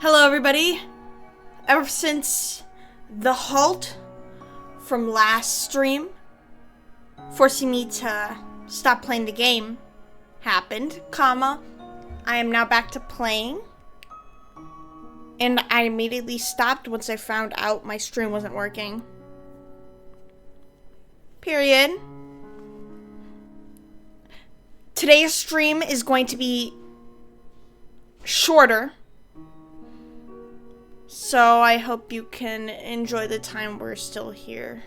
Hello everybody. Ever since the halt from last stream, forcing me to stop playing the game, happened, I am now back to playing. And I immediately stopped once I found out my stream wasn't working. Period. Today's stream is going to be shorter. So I hope you can enjoy the time we're still here.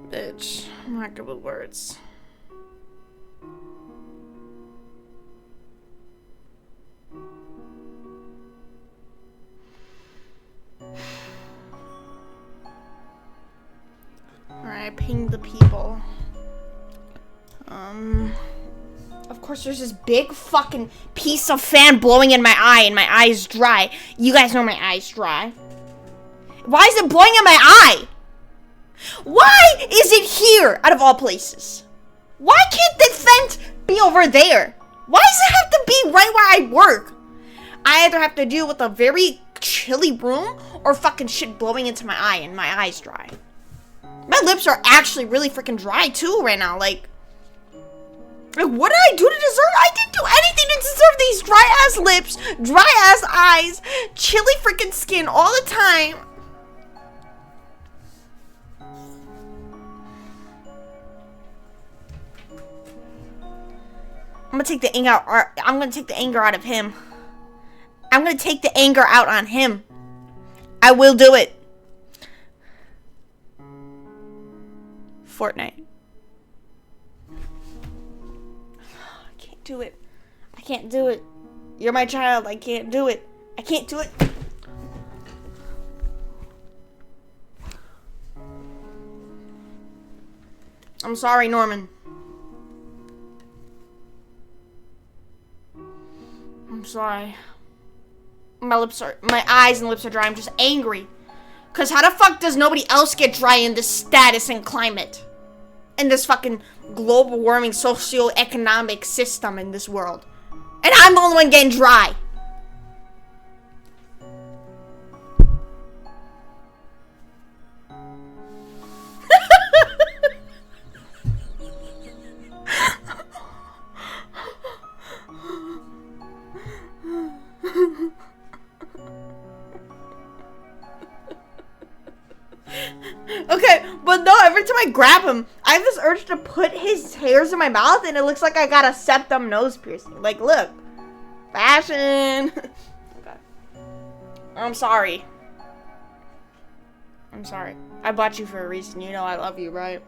Bitch, I'm not good with words. Alright, ping the people. Of course there's this big fucking piece of fan blowing in my eye and my eye's dry. You guys know my eye's dry. Why is it blowing in my eye? Why is it here, out of all places? Why can't the vent be over there? Why does it have to be right where I work? I either have to deal with a very chilly room or fucking shit blowing into my eye and my eye's dry. My lips are actually really freaking dry too right now, like what did I do to deserve? I didn't do anything to deserve these dry ass lips, dry ass eyes, chilly freaking skin all the time. I'm gonna take the anger out of him. I'm gonna take the anger out on him. I will do it. Fortnite. Do it. I can't do it. You're my child. I can't do it. I can't do it. I'm sorry, Norman. I'm sorry. My eyes and lips are dry. I'm just angry. Cause how the fuck does nobody else get dry in this status and climate? In this fucking global warming socio-economic system in this world. And I'm the only one getting dry. Okay, but no, every time I grab him, I have this urge to put his hairs in my mouth and it looks like I got a septum nose piercing. Like, look. Fashion. Okay. I'm sorry. I'm sorry. I bought you for a reason. You know I love you, right?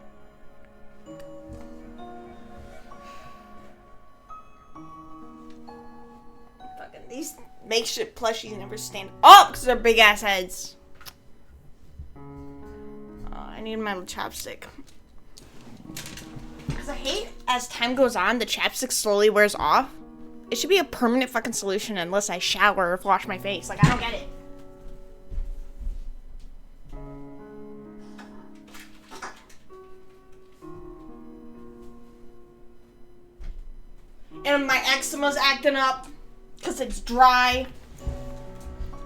Fucking these makeshift plushies never stand up because they're big ass heads. I need my chapstick. Because I hate, as time goes on, the chapstick slowly wears off. It should be a permanent fucking solution unless I shower or wash my face. Like, I don't get it. And my eczema's acting up because it's dry.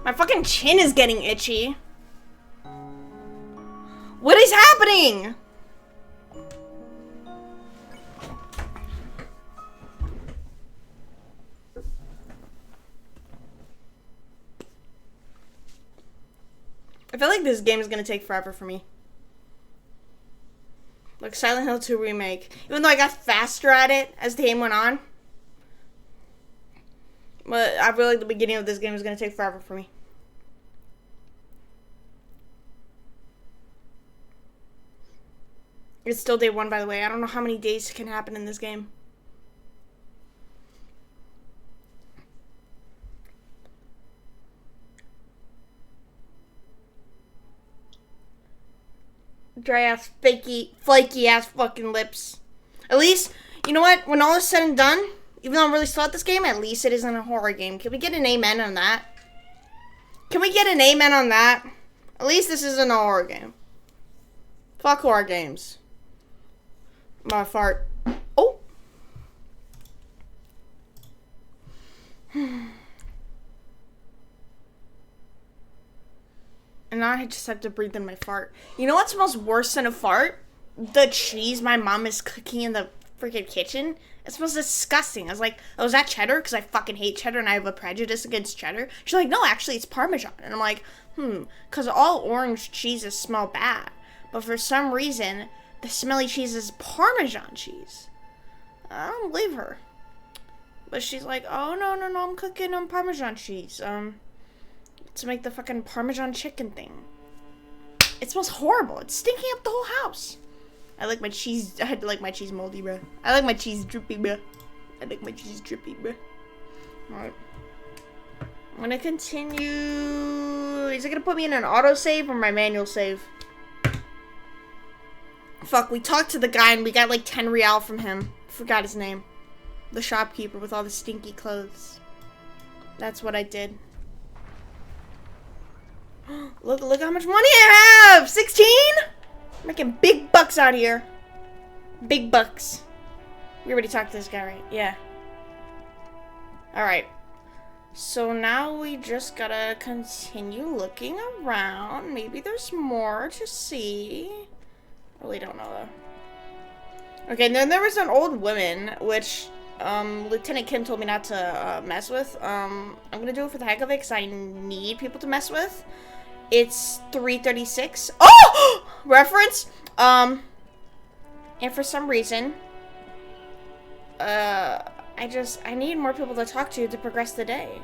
My fucking chin is getting itchy. What is happening? I feel like this game is gonna take forever for me. Like Silent Hill 2 Remake. Even though I got faster at it as the game went on. But I feel like the beginning of this game is gonna take forever for me. It's still day 1, by the way. I don't know how many days can happen in this game. Dry ass, flaky ass fucking lips. At least, you know what? When all is said and done, even though I'm really slow at this game, at least it isn't a horror game. Can we get an amen on that? Can we get an amen on that? At least this isn't a horror game. Fuck horror games. My fart. Oh! now I just have to breathe in my fart. You know what smells worse than a fart? The cheese my mom is cooking in the freaking kitchen. It smells disgusting. I was like, oh, is that cheddar? Because I fucking hate cheddar and I have a prejudice against cheddar. She's like, no, actually, it's Parmesan. And I'm like, because all orange cheeses smell bad. But for some reason, the smelly cheese is Parmesan cheese. I don't believe her. But she's like, oh, no, I'm cooking Parmesan cheese. To make the fucking Parmesan chicken thing. It smells horrible. It's stinking up the whole house. I like my cheese. I like my cheese moldy, bro. I like my cheese drippy, bro. I like my cheese drippy, bro. Alright. I'm gonna continue. Is it gonna put me in an autosave or my manual save? Fuck, we talked to the guy and we got like 10 real from him. Forgot his name. The shopkeeper with all the stinky clothes. That's what I did. Look how much money I have! 16? Making big bucks out here. Big bucks. We already talked to this guy, right? Yeah. Alright. So now we just gotta continue looking around. Maybe there's more to see. Really don't know though. Okay, and then there was an old woman, which Lieutenant Kim told me not to mess with. I'm gonna do it for the heck of it because I need people to mess with. It's 3:36. Oh! Reference. And for some reason, I need more people to talk to progress the day.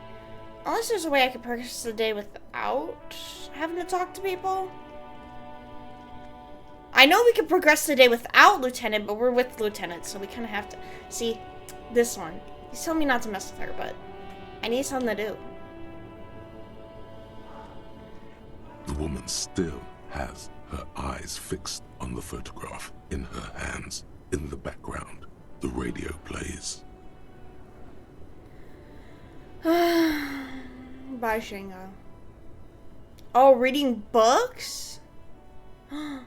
Unless there's a way I can progress the day without having to talk to people. I know we can progress the day without Lieutenant, but we're with Lieutenant, so we kind of have to. See, this one. He's telling me not to mess with her, but I need something to do. The woman still has her eyes fixed on the photograph in her hands. In the background, the radio plays. Bye, Shango. Oh, reading books? Reading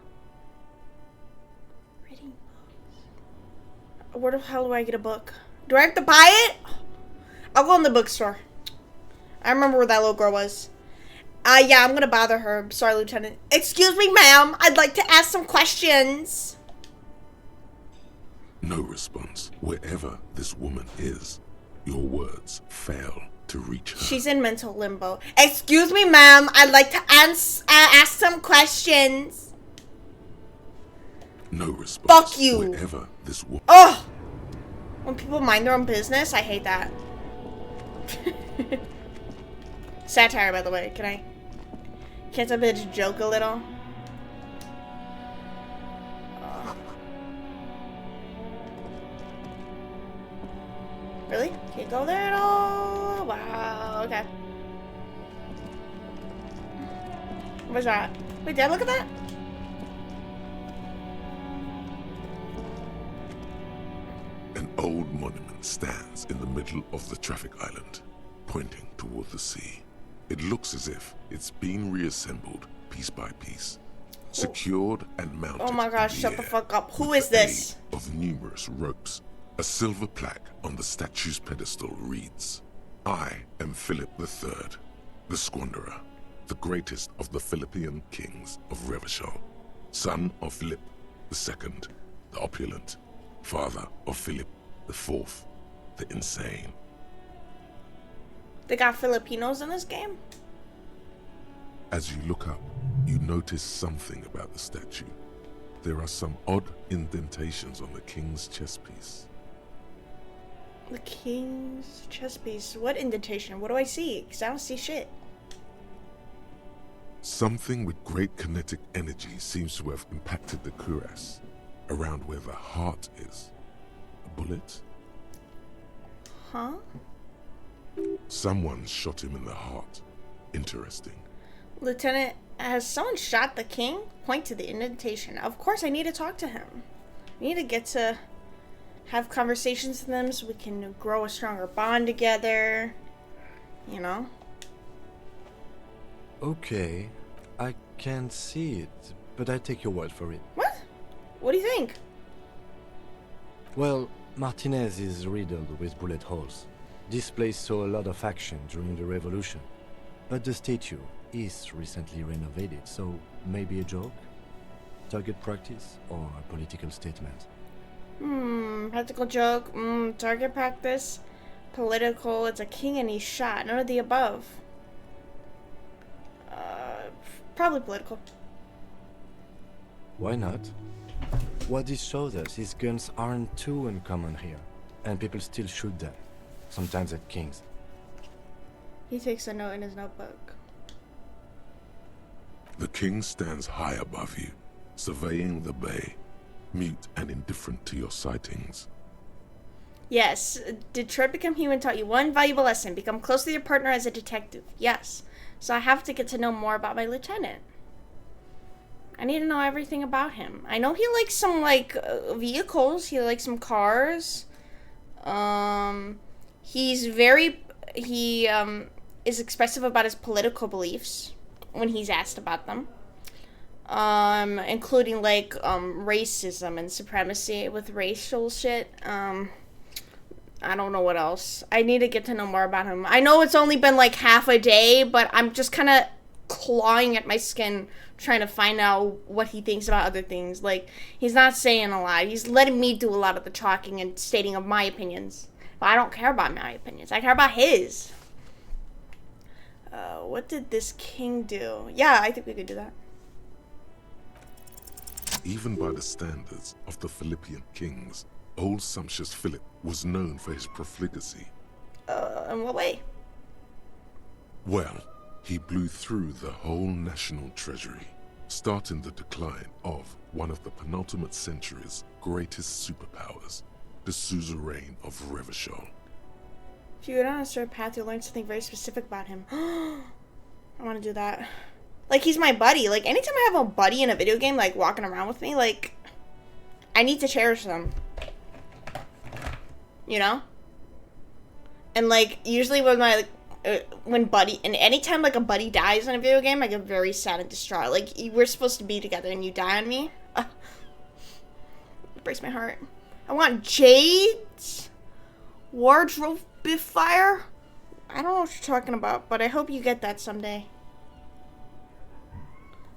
books. Where the hell do I get a book? Do I have to buy it? I'll go in the bookstore. I remember where that little girl was. Yeah, I'm gonna bother her. Sorry, Lieutenant. Excuse me, ma'am. I'd like to ask some questions. No response. Wherever this woman is, your words fail to reach her. She's in mental limbo. Excuse me, ma'am. I'd like to ask some questions. No response. Fuck you. Wherever this woman. Oh! When people mind their own business, I hate that. Satire, by the way. Can't a bitch joke a little? Really? Can't go there at all? Wow, okay. What's that? Wait, did I look at that? An old monument stands in the middle of the traffic island, pointing toward the sea. It looks as if it's been reassembled piece by piece, secured and mounted. Oh my gosh, shut the fuck up. Who is this? Of numerous ropes. A silver plaque on the statue's pedestal reads, I am Philip III, the Squanderer, the greatest of the Philippian kings of Revachol, son of Philip II, the opulent, father of Philip IV, the insane. They got Filipinos in this game? As you look up, you notice something about the statue. There are some odd indentations on the king's chest piece. The king's chest piece? What indentation? What do I see? Because I don't see shit. Something with great kinetic energy seems to have impacted the cuirass, around where the heart is. A bullet? Huh? Someone shot him in the heart. Interesting. Lieutenant, has someone shot the king? Point to the indentation. Of course, I need to talk to him. We need to get to have conversations with them so we can grow a stronger bond together. You know? Okay, I can't see it, but I take your word for it. What? What do you think? Well, Martinez is riddled with bullet holes. This place saw a lot of action during the revolution. But the statue, is recently renovated, so maybe a joke? Target practice or a political statement? Practical joke. Target practice. Political. It's a king and he's shot. None of the above. Probably political. Why not? What this shows us is guns aren't too uncommon here, and people still shoot them, sometimes at kings. He takes a note in his notebook. The king stands high above you, surveying the bay, mute and indifferent to your sightings. Yes. Detroit Become Human taught you one valuable lesson. Become close with your partner as a detective. Yes. So I have to get to know more about my lieutenant. I need to know everything about him. I know he likes some, vehicles. He likes some cars. He is expressive about his political beliefs when he's asked about them. Including, racism and supremacy with racial shit. I don't know what else. I need to get to know more about him. I know it's only been, half a day, but I'm just kind of clawing at my skin trying to find out what he thinks about other things. He's not saying a lot. He's letting me do a lot of the talking and stating of my opinions. But I don't care about my opinions. I care about his. What did this king do? Yeah, I think we could do that. Even by the standards of the Philippian kings, old sumptuous Philip was known for his profligacy. In what way? Well, he blew through the whole national treasury, starting the decline of one of the penultimate century's greatest superpowers, the suzerain of Revachol. If you go down a certain path, you'll learn something very specific about him. I want to do that. He's my buddy. Anytime I have a buddy in a video game, walking around with me, I need to cherish them. You know? And, usually when anytime, a buddy dies in a video game, I get very sad and distraught. We're supposed to be together and you die on me? It breaks my heart. I want Jade's wardrobe fire. I don't know what you're talking about, but I hope you get that someday.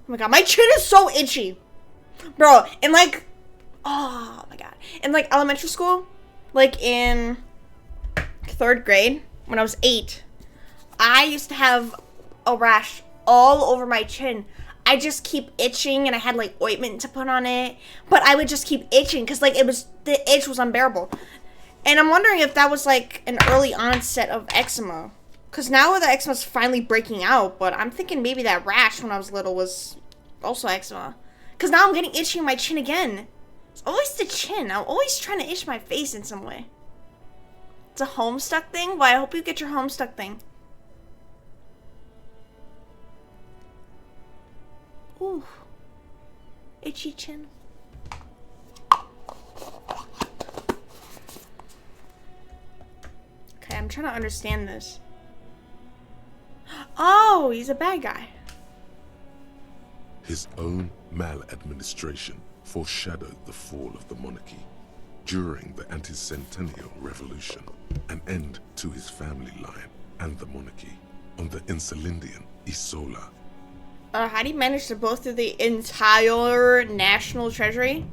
Oh my god, my chin is so itchy. Bro, in oh my god. In elementary school, in 3rd grade, when I was 8, I used to have a rash all over my chin. I just keep itching, and I had ointment to put on it, but I would just keep itching because the itch was unbearable. And I'm wondering if that was an early onset of eczema. Because now the eczema's finally breaking out, but I'm thinking maybe that rash when I was little was also eczema. Because now I'm getting itchy in my chin again. It's always the chin. I'm always trying to itch my face in some way. It's a Homestuck thing? Well, I hope you get your Homestuck thing. Ooh. Itchy chin. Okay, I'm trying to understand this. Oh, he's a bad guy. His own maladministration foreshadowed the fall of the monarchy during the anti-centennial revolution, an end to his family line and the monarchy on the Insulindian Isola. How do you manage to blow through the entire national treasury?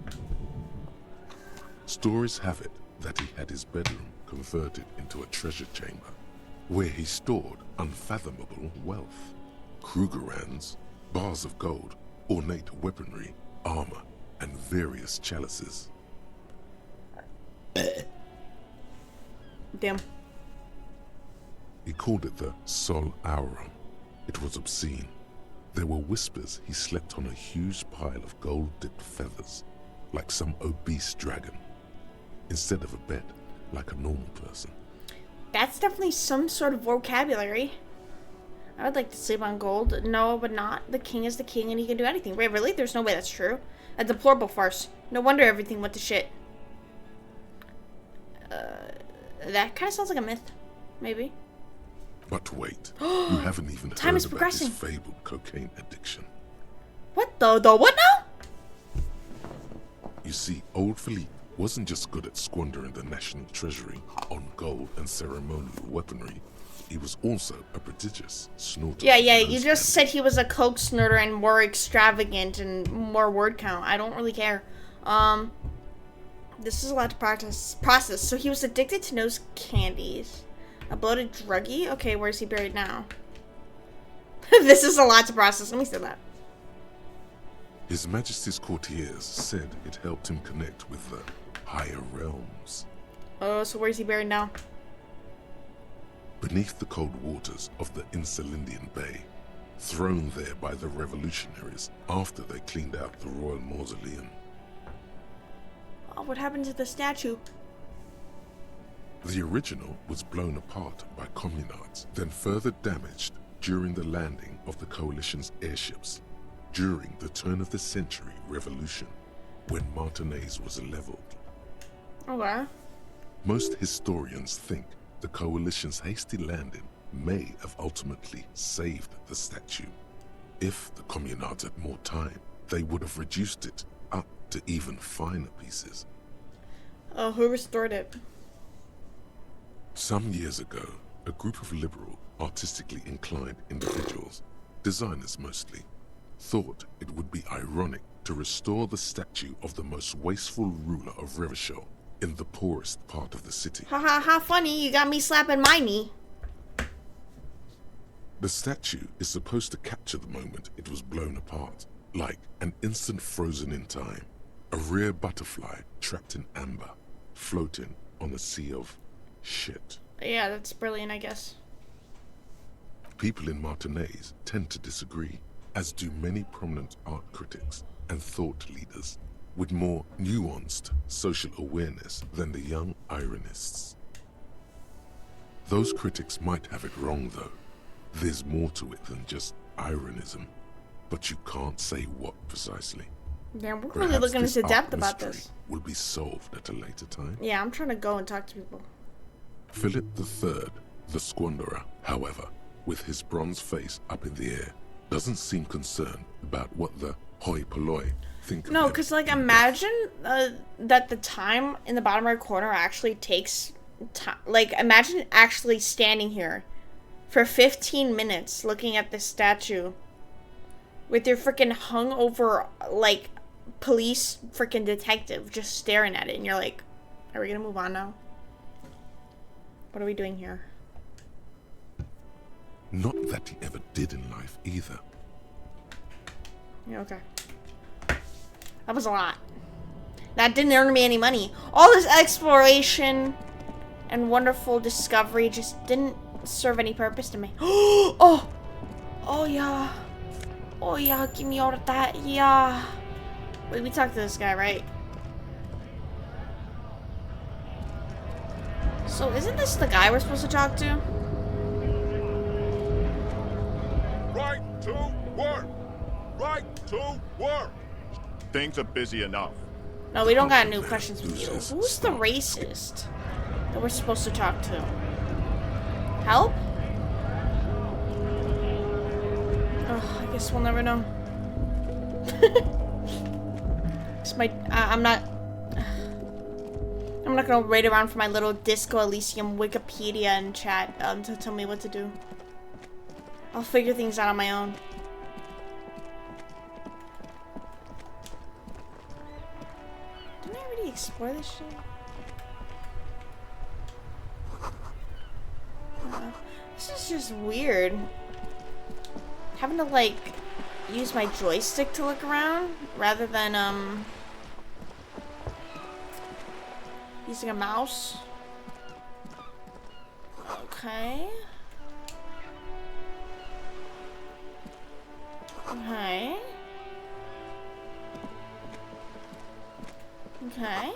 Stories have it that he had his bedroom converted into a treasure chamber, where he stored unfathomable wealth. Krugerrands, bars of gold, ornate weaponry, armor, and various chalices. Damn. He called it the Sol Aurum. It was obscene. There were whispers he slept on a huge pile of gold-dipped feathers, like some obese dragon, instead of a bed, like a normal person. That's definitely some sort of vocabulary. I would like to sleep on gold. No, but not. The king is the king and he can do anything. Wait, really? There's no way that's true. A deplorable farce. No wonder everything went to shit. That kind of sounds like a myth. Maybe. But wait, you haven't even Time heard is about progressing. his fabled cocaine addiction. What the what now? You see, old Philippe wasn't just good at squandering the national treasury on gold and ceremonial weaponry. he was also a prodigious snorter. Yeah, of you nose just candy. said he was a coke snorter and more extravagant and more word count. I don't really care. This is a lot to process. So he was addicted to nose candies. A bloated druggie? Okay, where's he buried now? This is a lot to process. Let me say that. His Majesty's courtiers said it helped him connect with the higher realms. Oh, so where's he buried now? Beneath the cold waters of the Insulindian Bay, thrown there by the revolutionaries after they cleaned out the royal mausoleum. Oh, what happened to the statue? The original was blown apart by communards, then further damaged during the landing of the coalition's airships during the turn-of-the-century revolution, when Martinez was leveled. Okay. Most historians think the coalition's hasty landing may have ultimately saved the statue. If the communards had more time, they would have reduced it up to even finer pieces. Oh, who restored it? Some years ago, a group of liberal, artistically inclined individuals, designers mostly, thought it would be ironic to restore the statue of the most wasteful ruler of Revachol in the poorest part of the city. Haha, how funny, you got me slapping my knee. The statue is supposed to capture the moment it was blown apart, like an instant frozen in time, a rare butterfly trapped in amber, floating on a sea of shit. Yeah, that's brilliant, I guess. People in Martinez tend to disagree, as do many prominent art critics and thought leaders with more nuanced social awareness than the young ironists. Those critics might have it wrong, though. There's more to it than just ironism, but you can't say what precisely. Yeah, we're really Perhaps looking this into depth art about mystery this. will be solved at a later time. Yeah, I'm trying to go and talk to people. Philip III, the Squanderer, however, with his bronze face up in the air, doesn't seem concerned about what the hoi polloi think of No, him. because, like, imagine that the time in the bottom right corner actually takes time. Like, imagine actually standing here for 15 minutes looking at this statue with your freaking hungover, like, police freaking detective just staring at it. And you're like, are we going to move on now? What are we doing here? Not that he ever did in life either. Yeah, okay. That was a lot. That didn't earn me any money. All this exploration and wonderful discovery just didn't serve any purpose to me. Oh! Oh, yeah. Oh, yeah, give me all of that. Yeah. Wait, we talked to this guy, right? So, isn't this the guy we're supposed to talk to? Right to work! Right to work! Things are busy enough. No, we don't got new questions for you. Who's the racist that we're supposed to talk to? Help? Oh, I guess we'll never know. I'm not gonna wait around for my little Disco Elysium Wikipedia in chat to tell me what to do. I'll figure things out on my own. Didn't I already explore this shit? This is just weird. Having to, like, use my joystick to look around rather than, using a mouse. Okay. Okay. Okay.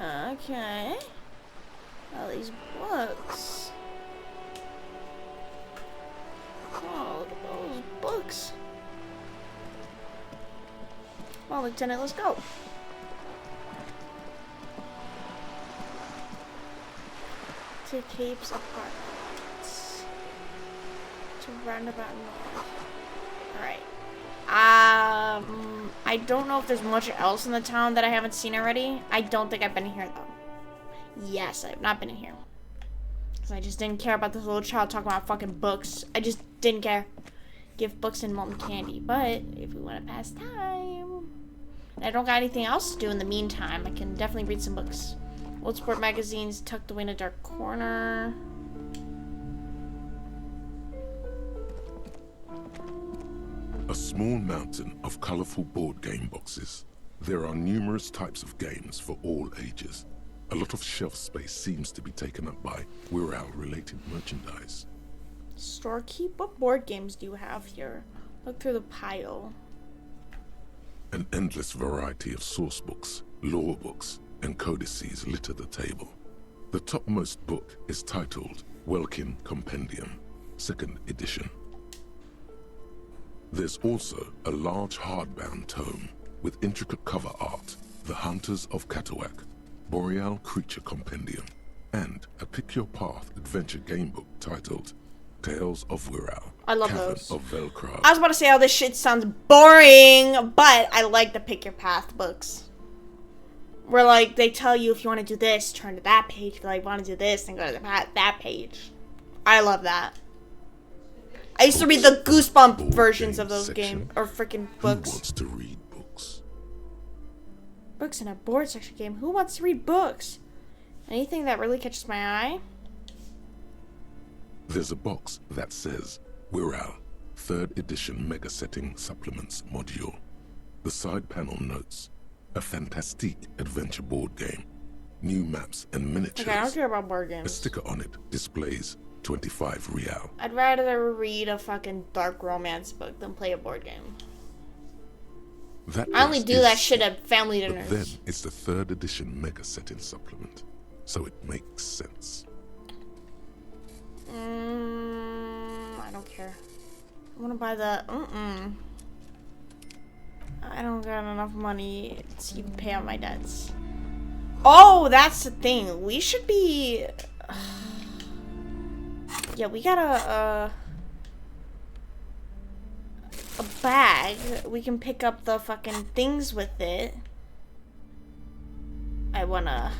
Okay. All these books. Oh, look at those books. Well, Lieutenant, let's go. To Cape's apartments. To Roundabout North. Alright. I don't know if there's much else in the town that I haven't seen already. I don't think I've been here, though. Yes, I have not been in here. Because I just didn't care about this little child talking about fucking books. I just didn't care. Give books and molten candy. But if we want to pass time, and I don't got anything else to do in the meantime, I can definitely read some books. Old sport magazines tucked away in a dark corner. A small mountain of colorful board game boxes. There are numerous types of games for all ages. A lot of shelf space seems to be taken up by Wirral-related merchandise. Storekeep? What board games do you have here? Look through the pile. An endless variety of source books, lore books, and codices litter the table. The topmost book is titled Welkin Compendium, 2nd edition. There's also a large hardbound tome with intricate cover art, The Hunters of Katawak, Boreal Creature Compendium, and a Pick Your Path adventure game book titled Tales of Wirral. I love Cavern those. of Velcro. I was about to say all this shit sounds boring, but I like the Pick Your Path books. Where, like, they tell you if you want to do this, turn to that page. If you like, want to do this, then go to that page. I love that. I used to read the Goosebump Board versions game of those section. games, or freaking Who books. wants to read books? Books in a board section game. Who wants to read books? Anything that really catches my eye? There's a box that says Wirral, 3rd edition Mega Setting Supplements Module. The side panel notes, a fantastic adventure board game. New maps and miniatures. Okay, I don't care about board A games. sticker on it displays 25 real. I'd rather read a fucking dark romance book than play a board game. That I only list do is that shit cheap, at family But dinners. then it's the 3rd edition Mega Setting Supplement, so it makes sense. I don't care. I want to buy the. I don't got enough money to even pay out my debts. Oh, that's the thing. We should be. Yeah, we got a bag. We can pick up the fucking things with it. I wanna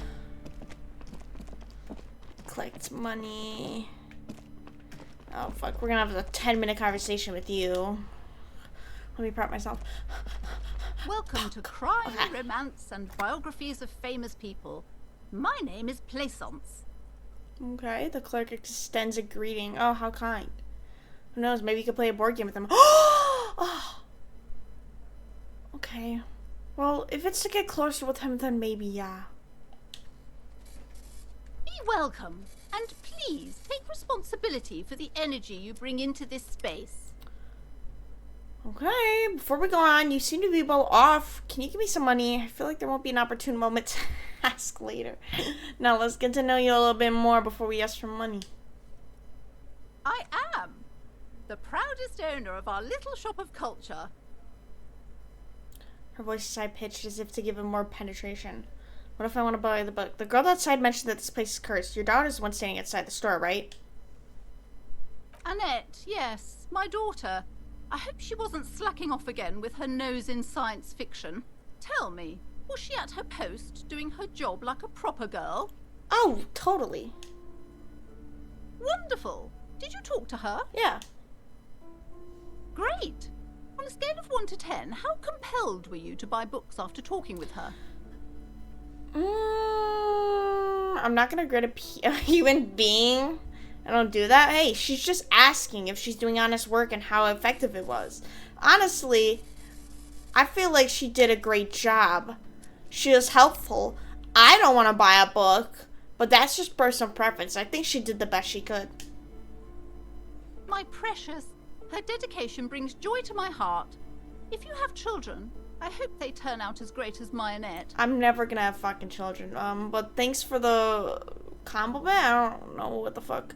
collect money. Oh fuck, we're gonna have a 10-minute conversation with you. Let me prep myself. Welcome to Crime, Okay. Romance, and Biographies of Famous People. My name is Plaisance. Okay, the clerk extends a greeting. Oh, how kind. Who knows, maybe you could play a board game with them. Oh. Okay. Well, if it's to get closer with him, then maybe, yeah. Be welcome, and please take responsibility for the energy you bring into this space. Okay, before we go on, you seem to be well off. Can you give me some money? I feel like there won't be an opportune moment to ask later. Now, let's get to know you a little bit more before we ask for money. I am the proudest owner of our little shop of culture. Her voice is high-pitched as if to give him more penetration. What if I want to buy the book? The girl outside mentioned that this place is cursed. Your daughter's the one standing outside the store, right? Annette, yes, my daughter. I hope she wasn't slacking off again with her nose in science fiction. Tell me, was she at her post, doing her job like a proper girl? Oh, totally. Wonderful. Did you talk to her? Yeah. Great. On a scale of 1 to 10, how compelled were you to buy books after talking with her? I'm not gonna grade a human being. I don't do that. Hey, she's just asking if she's doing honest work and how effective it was. Honestly, I feel like she did a great job. She was helpful. I don't want to buy a book, but that's just personal preference. I think she did the best she could. My precious, her dedication brings joy to my heart. If you have children, I hope they turn out as great as my Annette. I'm never gonna have fucking children. But thanks for the compliment. I don't know what the fuck.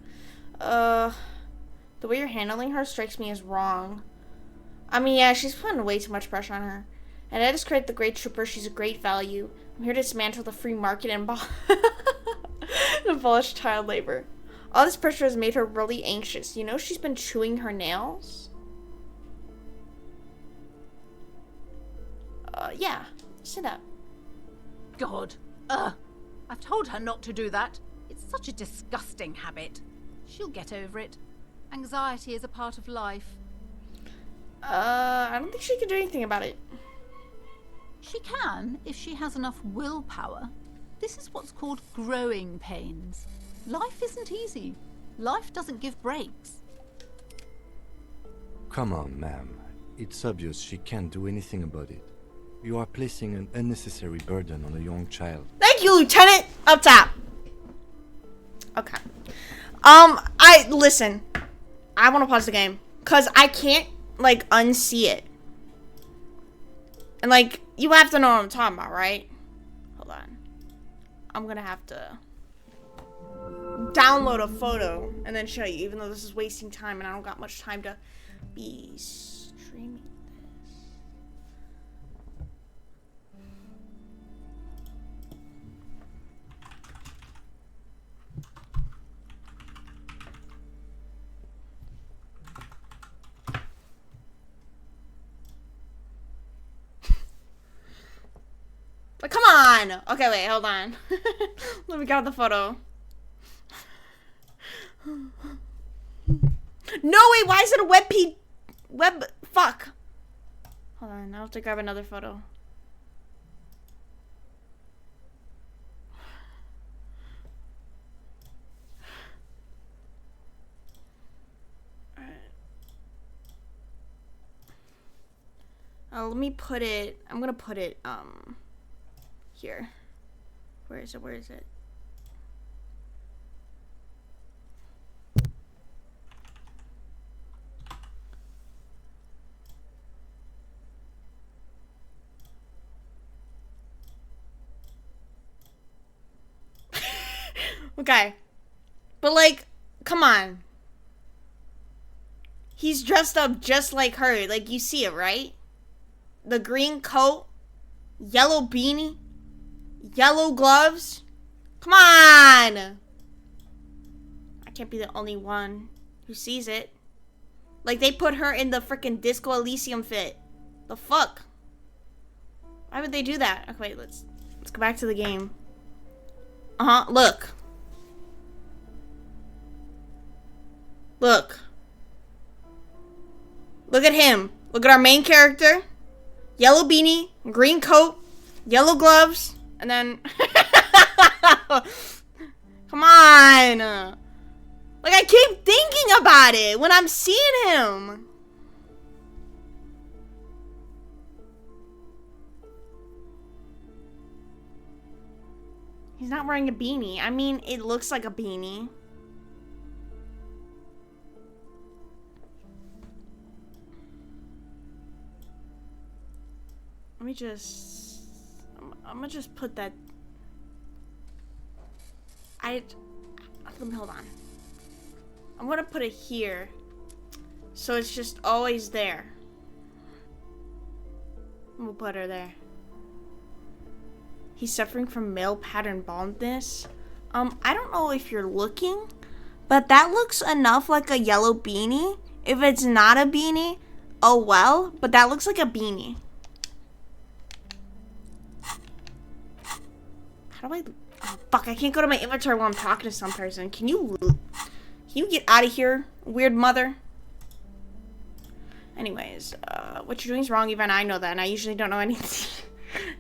The way you're handling her strikes me as wrong. I mean, yeah, she's putting way too much pressure on her. And I discredit the great trooper. She's a great value. I'm here to dismantle the free market and abolish child labor. All this pressure has made her really anxious. You know she's been chewing her nails? Yeah. Sit up. God. I've told her not to do that. It's such a disgusting habit. She'll get over it. Anxiety is a part of life. I don't think she can do anything about it. She can, if she has enough willpower. This is what's called growing pains. Life isn't easy. Life doesn't give breaks. Come on, ma'am. It's obvious she can't do anything about it. You are placing an unnecessary burden on a young child. Thank you, Lieutenant. Up top. Okay. Listen. I want to pause the game. Because I can't, like, unsee it. And, like, you have to know what I'm talking about, right? Hold on. I'm going to have to download a photo and then show you, even though this is wasting time and I don't got much time to be streaming this. Like, come on! Okay, wait, hold on. Let me grab the photo. No, wait, why is it a web, fuck. Hold on, I'll have to grab another photo. Alright. Let me put it, I'm gonna put it, here. Where is it? Okay. But, like, come on. He's dressed up just like her. Like, you see it, right? The green coat, yellow beanie, yellow gloves. Come on! I can't be the only one who sees it. Like, they put her in the freaking Disco Elysium fit. The fuck? Why would they do that? Okay, wait, let's go back to the game. Look. Look. Look at him. Look at our main character. Yellow beanie, green coat, yellow gloves, and then... Come on. Like, I keep thinking about it when I'm seeing him. He's not wearing a beanie. I mean, it looks like a beanie. Let me just... I'm gonna just put that... Hold on. I'm gonna put it here. So it's just always there. We'll put her there. He's suffering from male pattern baldness. I don't know if you're looking, but that looks enough like a yellow beanie. If it's not a beanie, oh well, but that looks like a beanie. How do I... Oh, fuck, I can't go to my inventory while I'm talking to some person. Can you get out of here, weird mother? Anyways, what you're doing is wrong, even I know that, and I usually don't know anything.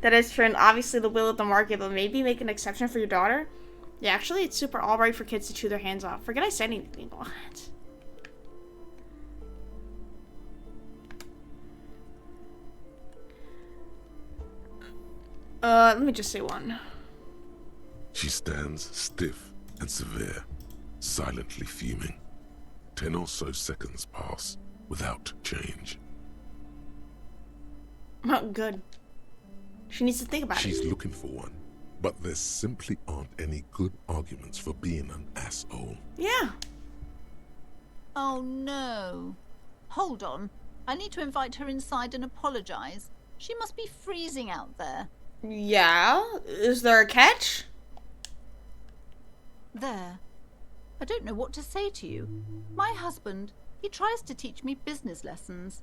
That is true, and obviously the will of the market, but maybe make an exception for your daughter? Yeah, actually, it's super alright for kids to chew their hands off. Forget I said anything. What? Let me just say one. She stands stiff and severe, silently fuming. 10 or so seconds pass without change. Oh, good. She needs to think about it. She's looking for one, but there simply aren't any good arguments for being an asshole. Yeah. Oh no. Hold on. I need to invite her inside and apologize. She must be freezing out there. Yeah? Is there a catch? There. I don't know what to say to you. My husband, he tries to teach me business lessons.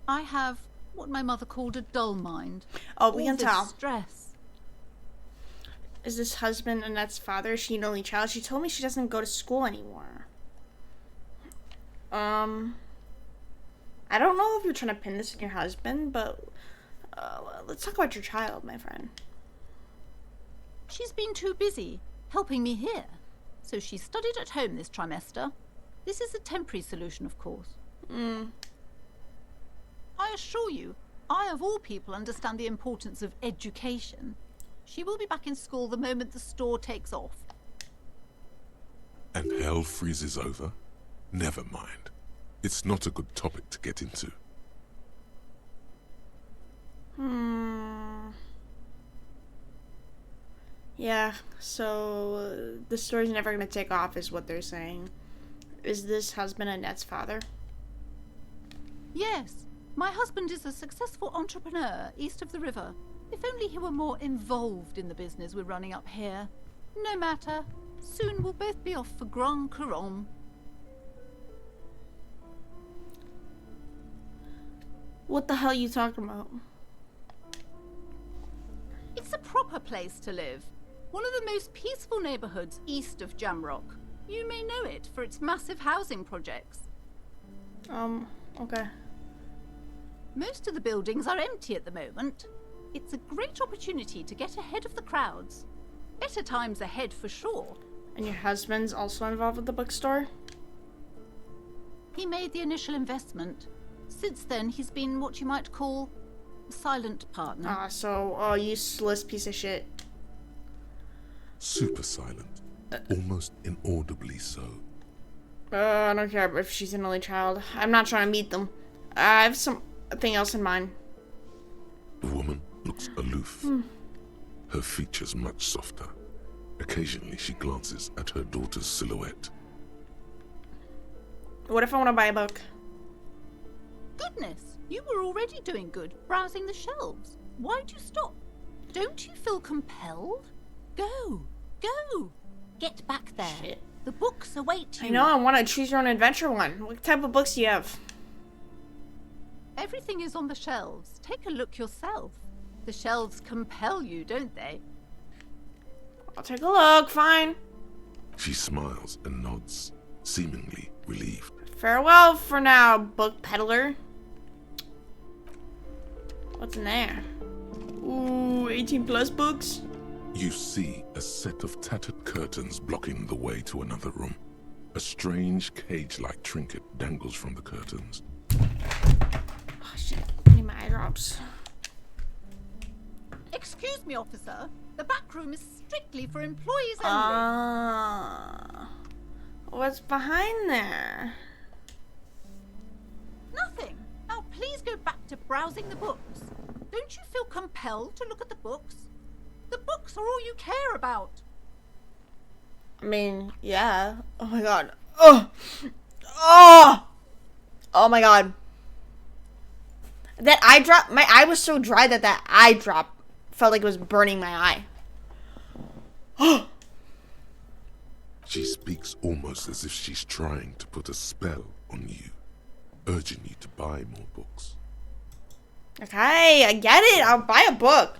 I have what my mother called a dull mind. Oh, we can tell. Stress. Is this husband Annette's father? Is she an only child? She told me she doesn't go to school anymore. I don't know if you're trying to pin this on your husband, but let's talk about your child, my friend. She's been too busy helping me here, so she studied at home this trimester. This is a temporary solution, of course. I assure you, I of all people understand the importance of education. She will be back in school the moment the store takes off. And hell freezes over? Never mind. It's not a good topic to get into. Yeah, so the story's never gonna take off is what they're saying. Is this husband Annette's father? Yes, my husband is a successful entrepreneur east of the river. If only he were more involved in the business we're running up here. No matter. Soon we'll both be off for Grand Couronne. What the hell are you talking about? It's a proper place to live. One of the most peaceful neighborhoods east of Jamrock. You may know it for its massive housing projects. Okay. Most of the buildings are empty at the moment. It's a great opportunity to get ahead of the crowds. Better times ahead for sure. And your husband's also involved with the bookstore? He made the initial investment. Since then, he's been what you might call a silent partner. Useless piece of shit. Super silent. Almost inaudibly so. I don't care if she's an only child. I'm not trying to meet them. I have something else in mind. The woman looks aloof. Her features much softer. Occasionally she glances at her daughter's silhouette. What if I want to buy a book? Goodness, you were already doing good, browsing the shelves. Why'd you stop? Don't you feel compelled? Go! Get back there. Shit. The books await you. I know, I want to choose your own adventure one. What type of books do you have? Everything is on the shelves. Take a look yourself. The shelves compel you, don't they? I'll take a look, fine. She smiles and nods, seemingly relieved. Farewell for now, book peddler. What's in there? Ooh, 18+ books. You see a set of tattered curtains blocking the way to another room. A strange cage-like trinket dangles from the curtains. Oh shit, I need my eye drops. Excuse me, officer. The back room is strictly for employees only. What's behind there? Nothing. Now please go back to browsing the books. Don't you feel compelled to look at the books? The books are all you care about. I mean, yeah. Oh my god. Oh! Oh my god. That eye drop, my eye was so dry that eye drop felt like it was burning my eye. She speaks almost as if she's trying to put a spell on you, urging you to buy more books. Okay, I get it. I'll buy a book.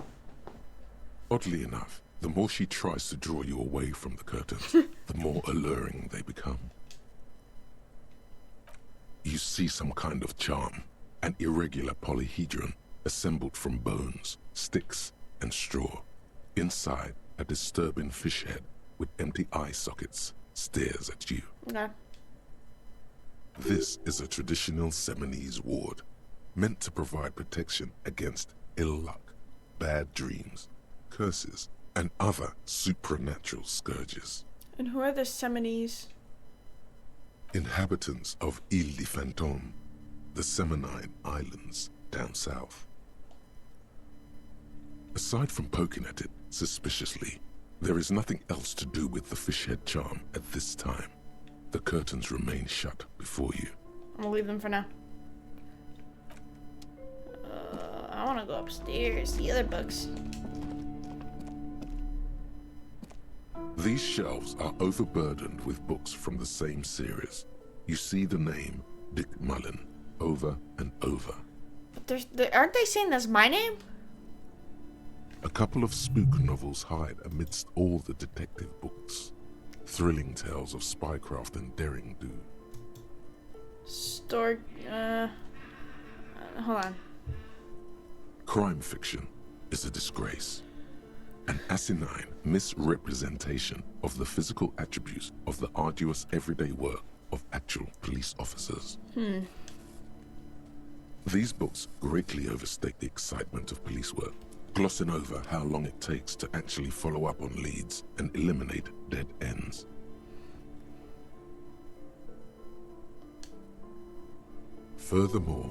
Oddly enough, the more she tries to draw you away from the curtains, the more alluring they become. You see some kind of charm, an irregular polyhedron assembled from bones, sticks, and straw. Inside, a disturbing fish head with empty eye sockets stares at you. Okay. This is a traditional Seminese ward, meant to provide protection against ill luck, bad dreams, curses, and other supernatural scourges. And who are the Seminese? Inhabitants of Ile de Fantôme, the Seminine Islands down south. Aside from poking at it suspiciously, there is nothing else to do with the fish head charm at this time. The curtains remain shut before you. I'm gonna leave them for now. I wanna go upstairs, the other books. These shelves are overburdened with books from the same series. You see the name Dick Mullen over and over. But aren't they saying that's my name? A couple of spook novels hide amidst all the detective books. Thrilling tales of spycraft and daring do. Hold on. Crime fiction is a disgrace. An asinine misrepresentation of the physical attributes of the arduous everyday work of actual police officers. These books greatly overstate the excitement of police work, glossing over how long it takes to actually follow up on leads and eliminate dead ends. Furthermore,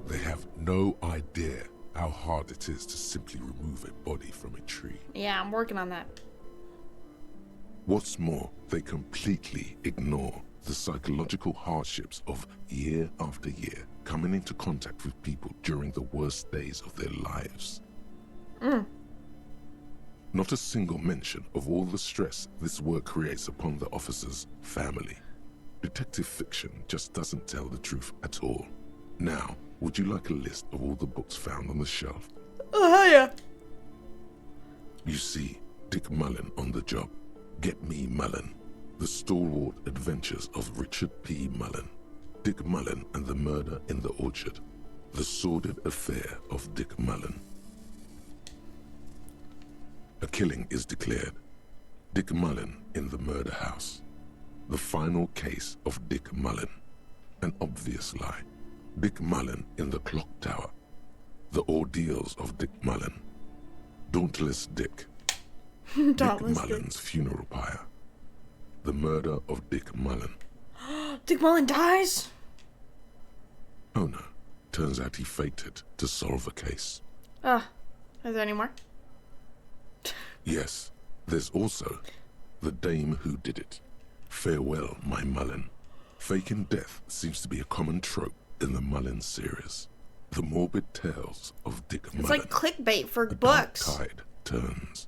they have no idea how hard it is to simply remove a body from a tree. Yeah, I'm working on that. What's more, they completely ignore the psychological hardships of year after year coming into contact with people during the worst days of their lives. Not a single mention of all the stress this work creates upon the officer's family. Detective fiction just doesn't tell the truth at all. Now, would you like a list of all the books found on the shelf? Oh, hell yeah. You see Dick Mullen on the job. Get Me Mullen. The Stalwart Adventures of Richard P. Mullen. Dick Mullen and the Murder in the Orchard. The Sordid Affair of Dick Mullen. A killing is declared. Dick Mullen in the murder house. The final case of Dick Mullen. An obvious lie. Dick Mullen in the clock tower. The ordeals of Dick Mullen. Dauntless Dick. Dick Mullen's funeral pyre. The murder of Dick Mullen. Dick Mullen dies? Oh no. Turns out he fated to solve a case. Is there any more? Yes. There's also The Dame Who Did It. Farewell, My Mullen. Faking death seems to be a common trope in the Mullen series. The morbid tales of Dick Mullen. It's like clickbait for A books. dark tide turns.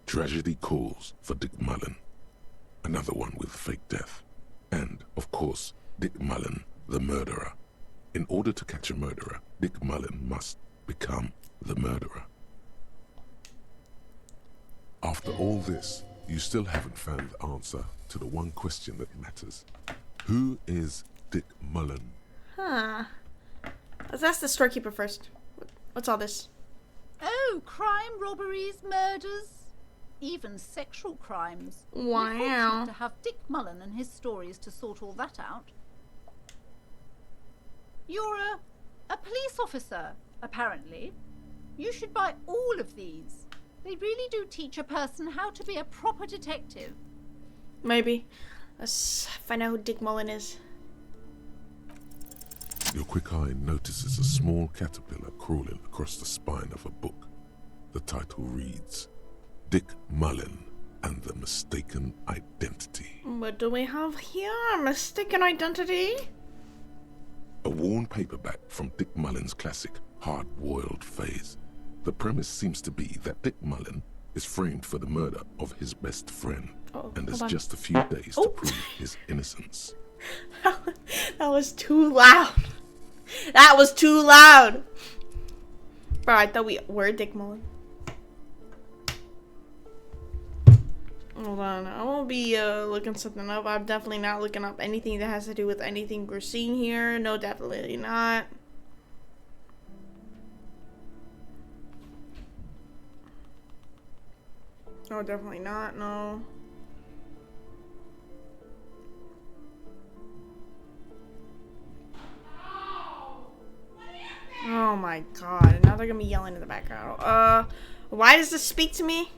Tragedy calls for Dick Mullen. Another one with fake death. And, of course, Dick Mullen, the murderer. In order to catch a murderer, Dick Mullen must become the murderer. After all this, you still haven't found the answer to the one question that matters. Who is Dick Mullen? Let's ask the storekeeper first. What's all this? Oh, crime, robberies, murders, even sexual crimes. Wow. We're fortunate to have Dick Mullen and his stories to sort all that out. You're a police officer, apparently. You should buy all of these. They really do teach a person how to be a proper detective. Maybe. Let's find out who Dick Mullen is. Your quick eye notices a small caterpillar crawling across the spine of a book. The title reads, Dick Mullen and the Mistaken Identity. What do we have here? Mistaken identity? A worn paperback from Dick Mullen's classic hard-boiled phase. The premise seems to be that Dick Mullen is framed for the murder of his best friend, and has just a few days to prove his innocence. That was too loud. That was too loud. Bro, I thought we were Dick Mullen. Hold on, I won't be looking something up. I'm definitely not looking up anything that has to do with anything we're seeing here. No, definitely not. No, definitely not. No. Oh my god, now they're gonna be yelling in the background. Why does this speak to me?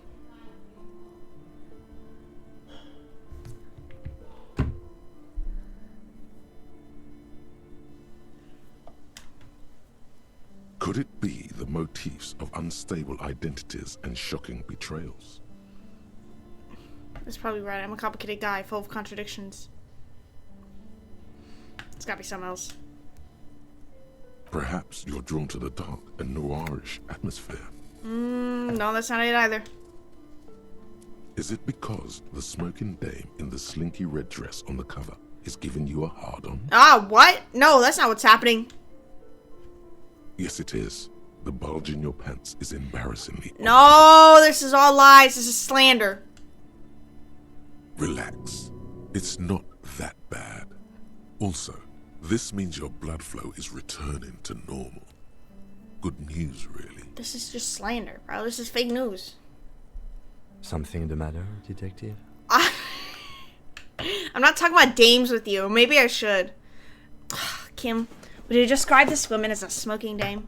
Could it be the motifs of unstable identities and shocking betrayals? That's probably right. I'm a complicated guy full of contradictions. It's gotta be something else. Perhaps you're drawn to the dark and noirish atmosphere. No, that's not it either. Is it because the smoking dame in the slinky red dress on the cover is giving you a hard-on? Ah, what? No, that's not what's happening. Yes, it is. The bulge in your pants is embarrassingly No, this is all lies. This is slander. Relax. It's not that bad. Also, this means your blood flow is returning to normal. Good news, really. This is just slander, bro. This is fake news. Something the matter, detective? I'm not talking about dames with you. Maybe I should. Kim, would you describe this woman as a smoking dame?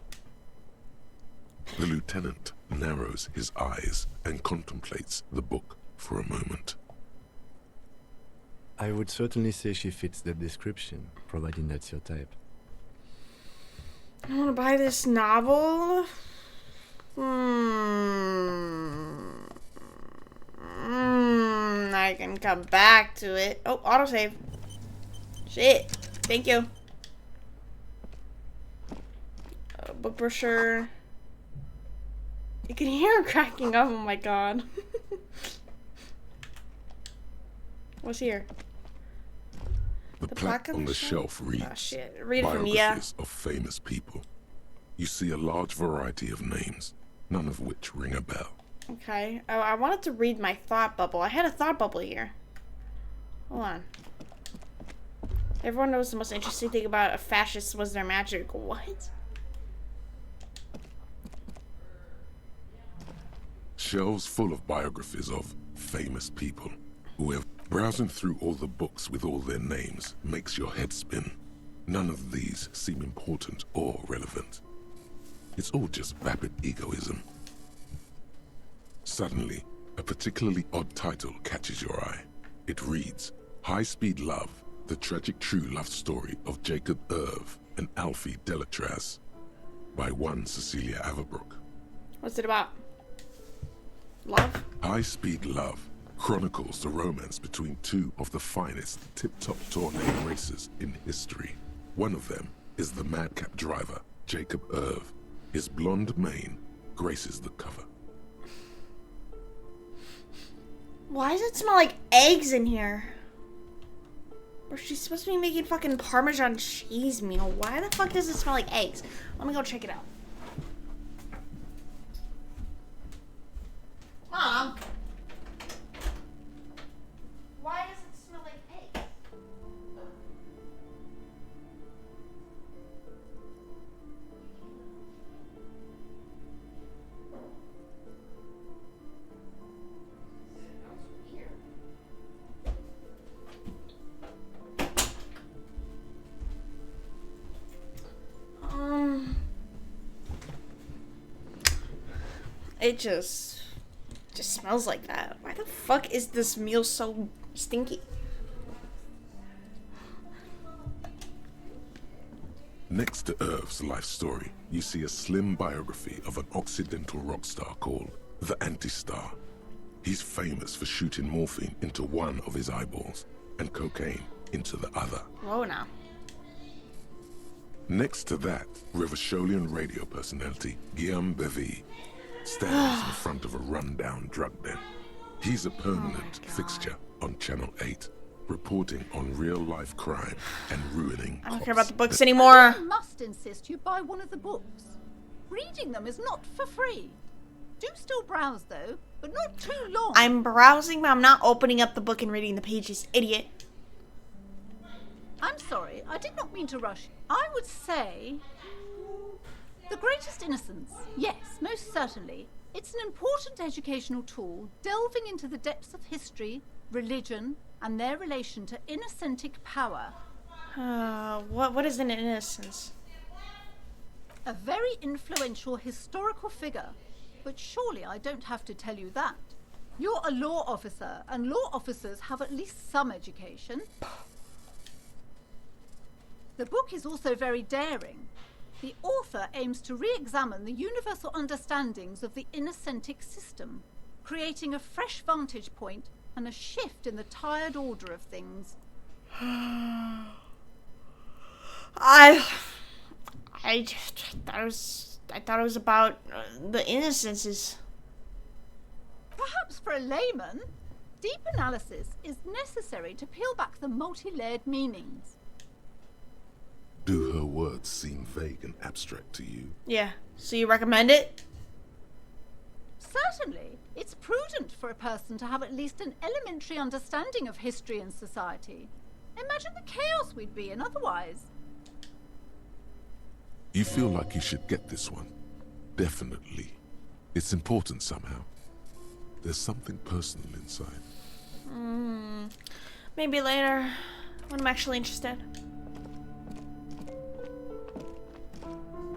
The lieutenant narrows his eyes and contemplates the book for a moment. I would certainly say she fits the description, providing that's your type. I want to buy this novel. I can come back to it. Oh, autosave. Shit. Thank you. Book brochure. You can hear her cracking up. Oh my god. What's here? The plaque on the shelf reads, oh, shit. Read it from Mia. Biographies of famous people. You see a large variety of names, none of which ring a bell. Okay. Oh, I wanted to read my thought bubble. I had a thought bubble here. Hold on. Everyone knows the most interesting thing about a fascist was their magic. What? Shelves full of biographies of famous people. Whoever browsing through all the books with all their names makes your head spin. None of these seem important or relevant. It's all just vapid egoism. Suddenly, a particularly odd title catches your eye. It reads, High Speed Love, the tragic true love story of Jacob Irv and Alfie Delatraz, by one Cecilia Averbrook. What's it about? Love? High Speed Love chronicles the romance between two of the finest tip-top tourney racers in history. One of them is the madcap driver, Jacob Irv. His blonde mane graces the cover. Why does it smell like eggs in here? Or she's supposed to be making fucking Parmesan cheese meal. Why the fuck does it smell like eggs? Let me go check it out. Mom! Why does it smell like eggs? It just smells like that. Why the fuck is this meal so stinky? Next to Irv's life story, you see a slim biography of an Occidental rock star called the Anti-Star. He's famous for shooting morphine into one of his eyeballs and cocaine into the other. Whoa now. Next to that, Rivasholian radio personality Guillaume Bevy stands in front of a rundown drug den. He's a permanent fixture on Channel 8, reporting on real-life crime and ruining I don't cops. care about the books anymore. I must insist you buy one of the books. Reading them is not for free. Do still browse though, but not too long. I'm browsing, but I'm not opening up the book and reading the pages, idiot. I'm sorry, I did not mean to rush. I would say The Greatest Innocence. Yes, most certainly. It's an important educational tool delving into the depths of history, religion, and their relation to innocentic power. What is an innocence? A very influential historical figure. But surely I don't have to tell you that. You're a law officer, and law officers have at least some education. The book is also very daring. The author aims to re-examine the universal understandings of the innocentic system, creating a fresh vantage point and a shift in the tired order of things. I thought it was about the innocences. Perhaps for a layman, deep analysis is necessary to peel back the multi-layered meanings. Do her words seem vague and abstract to you? Yeah. So you recommend it? Certainly. It's prudent for a person to have at least an elementary understanding of history and society. Imagine the chaos we'd be in otherwise. You feel like you should get this one. Definitely. It's important somehow. There's something personal inside. Maybe later, when I'm actually interested.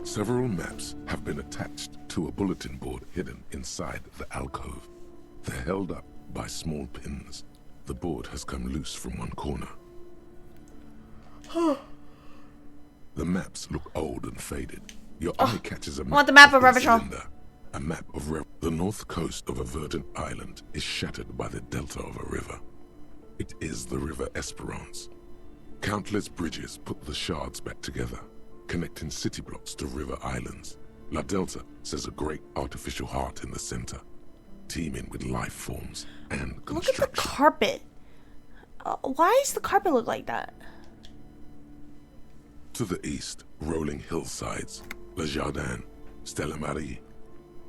Several maps have been attached to a bulletin board hidden inside the alcove. They're held up by small pins. The board has come loose from one corner. The maps look old and faded. Your eye catches a map. I want the map of Revachol. Cylinder. A map of the north coast of a verdant island is shattered by the delta of a river. It is the River Esperance. Countless bridges put the shards back together, connecting city blocks to river islands. La Delta says a great artificial heart in the center, teeming with life forms and construction. Look at the carpet. Why does the carpet look like that? To the east, rolling hillsides, Le Jardin, Stella Marie,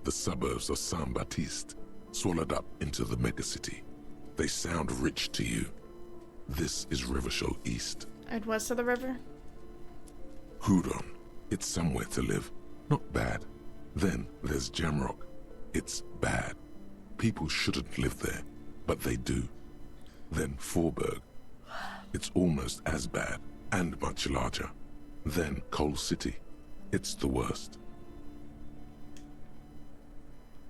the suburbs of Saint-Baptiste, swallowed up into the megacity. They sound rich to you. This is Revachol East. And west of the river? Hudon, it's somewhere to live. Not bad. Then there's Jamrock. It's bad. People shouldn't live there, but they do. Then Forburg. It's almost as bad, and much larger. Then Coal City. It's the worst.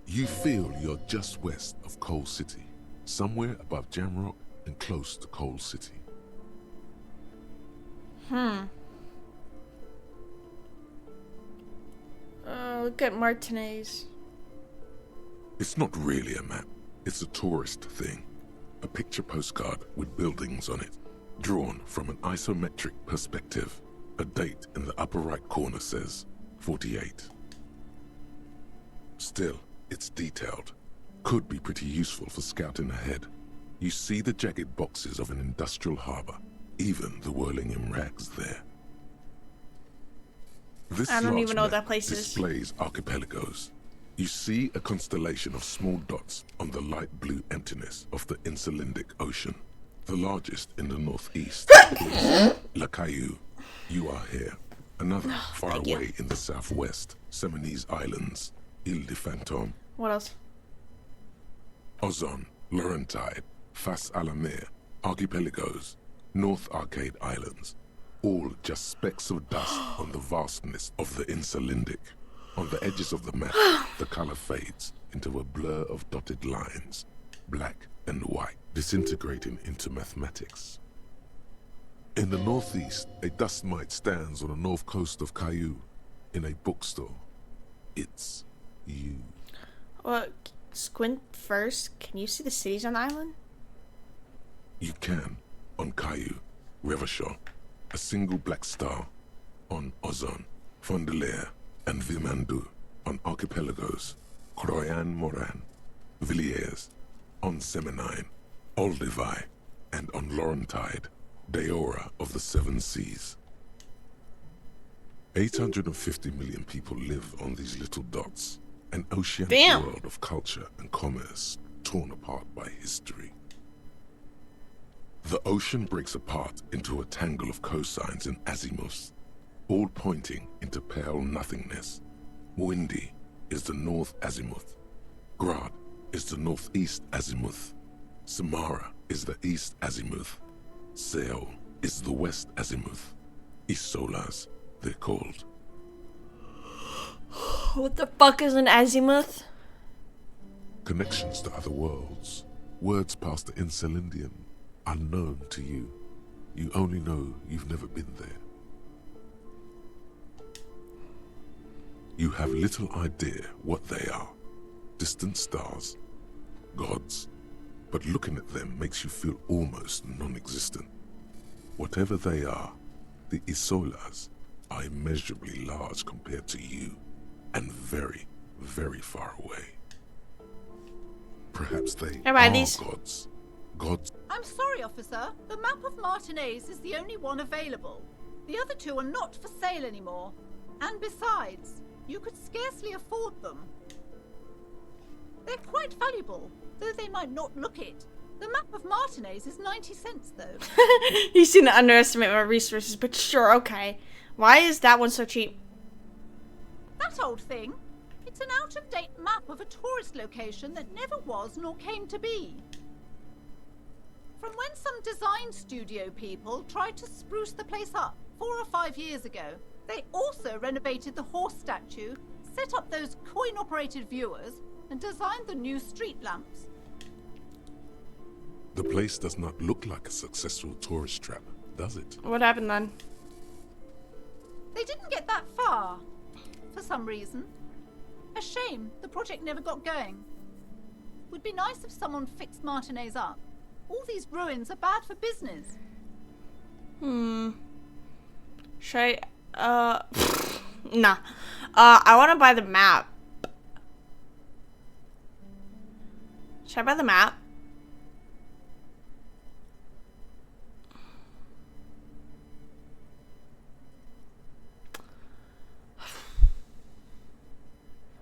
You feel you're just west of Coal City, somewhere above Jamrock and close to Coal City. Look at Martinez. It's not really a map. It's a tourist thing. A picture postcard with buildings on it, drawn from an isometric perspective. A date in the upper right corner says 48. Still, it's detailed. Could be pretty useful for scouting ahead. You see the jagged boxes of an industrial harbor, even the whirling in rags there. This I don't large even know what map that place is. displays archipelagos. You see a constellation of small dots on the light blue emptiness of the Insulindic Ocean. The largest in the northeast is La Caillou. You are here. Another far thank you. away in the southwest, Seminese Islands, Ile de Fantôme. What else? Ozon, Laurentide, Face à la Mer, Archipelagos, North Arcade Islands, all just specks of dust on the vastness of the Insulindic. On the edges of the map, the color fades into a blur of dotted lines, black and white, disintegrating into mathematics. In the northeast, a dust mite stands on the north coast of Caillou, in a bookstore. It's you. Well, squint first. Can you see the cities on the island? You can, on Caillou, Revachol, a single black star, on Ozon, Fondelier, and Vilmandu, on Archipelagos, Croyan-Moran, Villiers, on Seminine, Olduvai, and on Laurentide, Deora of the Seven Seas. 850 million people live on these little dots, an oceanic Damn. world of culture and commerce torn apart by history. The ocean breaks apart into a tangle of cosines and azimuths, all pointing into pale nothingness. Windy is the north azimuth. Grad is the northeast azimuth. Samara is the east azimuth. Seol is the west azimuth. Isolas, they're called. What the fuck is an azimuth? Connections to other worlds. Words past the Insulindian, unknown to you. You only know you've never been there. You have little idea what they are. Distant stars, gods, but looking at them makes you feel almost non-existent. Whatever they are, the Isolas are immeasurably large compared to you, and very, very far away. Perhaps they buy are these. gods. I'm sorry, officer. The map of Martinez is the only one available. The other two are not for sale anymore. And besides, you could scarcely afford them. They're quite valuable, though they might not look it. The map of Martinez is 90 cents, though. You seem to underestimate my resources, but sure, okay. Why is that one so cheap? That old thing? It's an out-of-date map of a tourist location that never was nor came to be. From when some design studio people tried to spruce the place up 4 or 5 years ago. They also renovated the horse statue, set up those coin-operated viewers, and designed the new street lamps. The place does not look like a successful tourist trap, does it? What happened then? They didn't get that far, for some reason. A shame the project never got going. Would be nice if someone fixed Martinez up. All these ruins are bad for business. Should I, nah. I want to buy the map. Should I buy the map?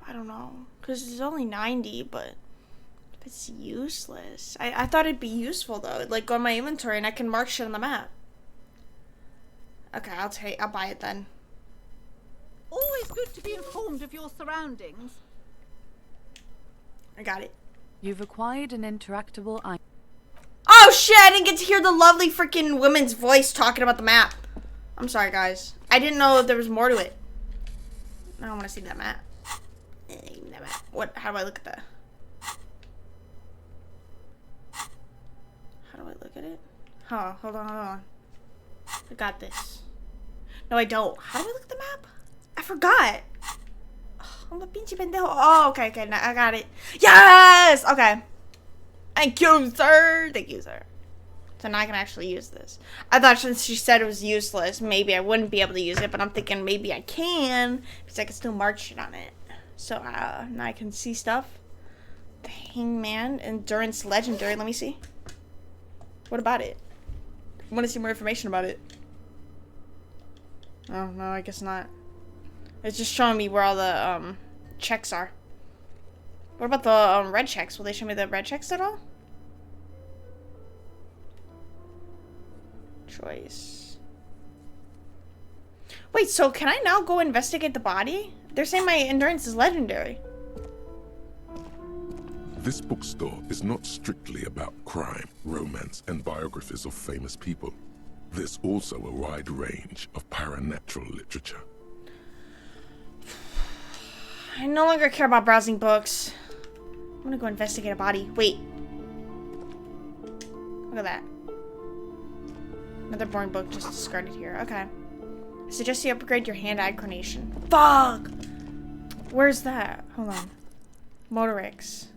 I don't know, because it's only 90, but it's useless. I thought it'd be useful though. Like, go in my inventory and I can mark shit on the map. Okay, I'll buy it then. Always good to be informed of your surroundings. I got it. You've acquired an interactable item. Oh shit, I didn't get to hear the lovely freaking woman's voice talking about the map. I'm sorry, guys. I didn't know there was more to it. I don't want to see that map. That map. What? How do I look at that? How do I look at it? Oh, hold on. I got this. No, I don't. How do I look at the map? I forgot. I'm a pinche pendejo. Oh, okay. Now I got it. Yes! Okay. Thank you, sir. So now I can actually use this. I thought since she said it was useless, maybe I wouldn't be able to use it, but I'm thinking maybe I can, because I can still mark shit on it. So now I can see stuff. The Hangman, Endurance Legendary. Let me see. What about it? I want to see more information about it. Oh, no, I guess not. It's just showing me where all the checks are. What about the red checks? Will they show me the red checks at all? Choice. Wait, so can I now go investigate the body? They're saying my endurance is legendary. This bookstore is not strictly about crime, romance, and biographies of famous people. There's also a wide range of paranatural literature. I no longer care about browsing books. I'm gonna go investigate a body. Wait. Look at that. Another boring book just discarded here. Okay. I suggest you upgrade your hand-eye coordination. Fuck! Where's that? Hold on. Motorix.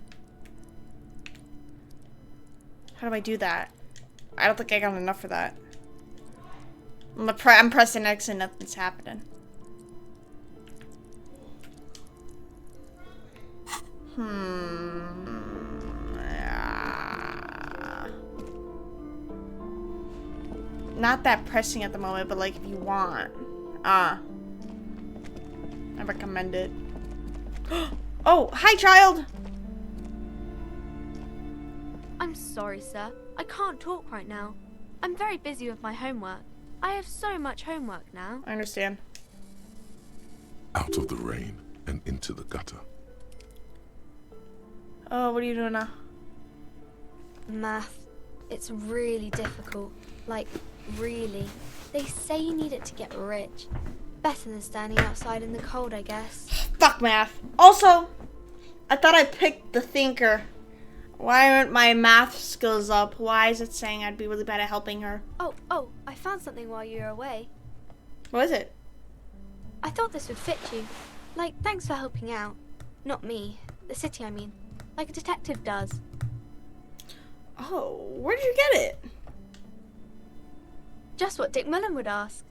How do I do that? I don't think I got enough for that. I'm pressing X and nothing's happening. Not that pressing at the moment, but like if you want. I recommend it. Oh, hi child! I'm sorry, sir. I can't talk right now. I'm very busy with my homework. I have so much homework now. I understand. Out of the rain and into the gutter. Oh, what are you doing now? Math. It's really difficult. Like, really. They say you need it to get rich. Better than standing outside in the cold, I guess. Fuck math. Also, I thought I picked the thinker. Why aren't my math skills up? Why is it saying I'd be really bad at helping her? Oh, I found something while you were away. What is it? I thought this would fit you. Like, thanks for helping out. Not me. The city, I mean. Like a detective does. Oh, where did you get it? Just what Dick Mullen would ask.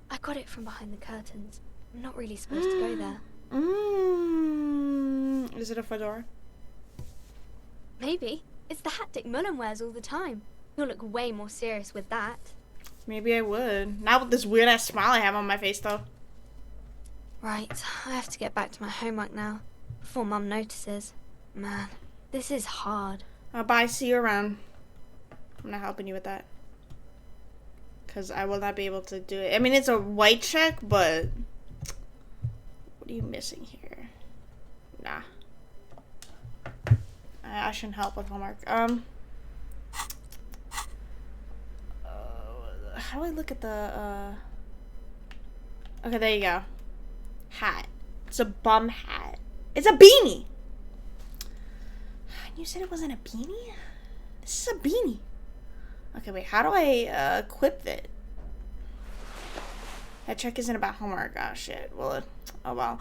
I got it from behind the curtains. I'm not really supposed to go there. Is it a fedora? Maybe. It's the hat Dick Mullen wears all the time. He'll look way more serious with that. Maybe I would. Not with this weird ass smile I have on my face though. Right, I have to get back to my homework now, before Mum notices. Man, this is hard. Bye, see you around. I'm not helping you with that. Because I will not be able to do it. I mean, it's a white check, but... What are you missing here? Nah. I shouldn't help with homework. How do I look at the, Okay, there you go. Hat. It's a bum hat. It's a beanie! You said it wasn't a beanie? This is a beanie. Okay, wait. How do I equip it? That check isn't about homework. Oh, shit. Well, oh, well.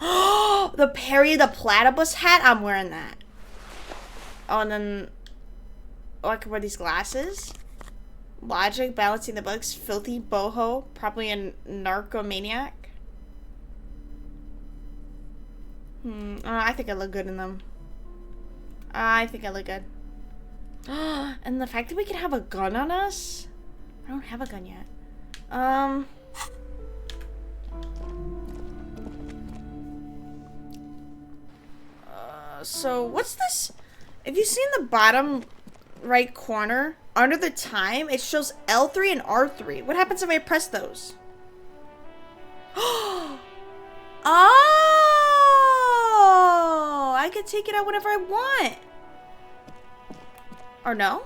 The Perry the Platypus hat? I'm wearing that. Oh, and then... Oh, I can wear these glasses. Logic, balancing the books. Filthy boho. Probably a narcomaniac. I think I look good in them. I think I look good. And the fact that we can have a gun on us? I don't have a gun yet. So what's this? If you see in the bottom right corner, under the time, it shows L3 and R3. What happens if I press those? Oh! I can take it out whenever I want. Or no?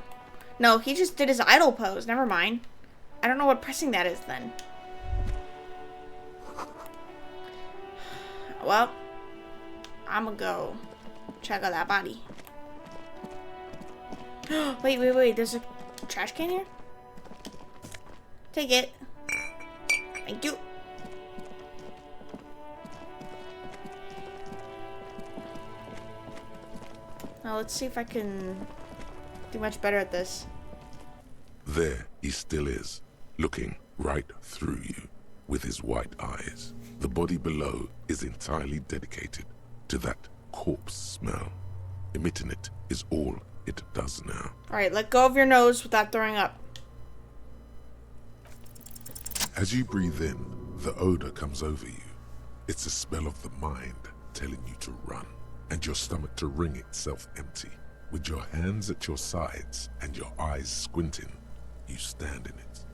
No, he just did his idle pose. Never mind. I don't know what pressing that is then. Well, I'm gonna go check out that body. Wait. There's a trash can here? Take it. Thank you. Now let's see if I can do much better at this. There he still is, looking right through you with his white eyes. The body below is entirely dedicated to that corpse smell. Emitting it is all it does now. Alright, let go of your nose without throwing up. As you breathe in, the odor comes over you. It's a smell of the mind telling you to run, and your stomach to wring itself empty. With your hands at your sides and your eyes squinting, you stand in it.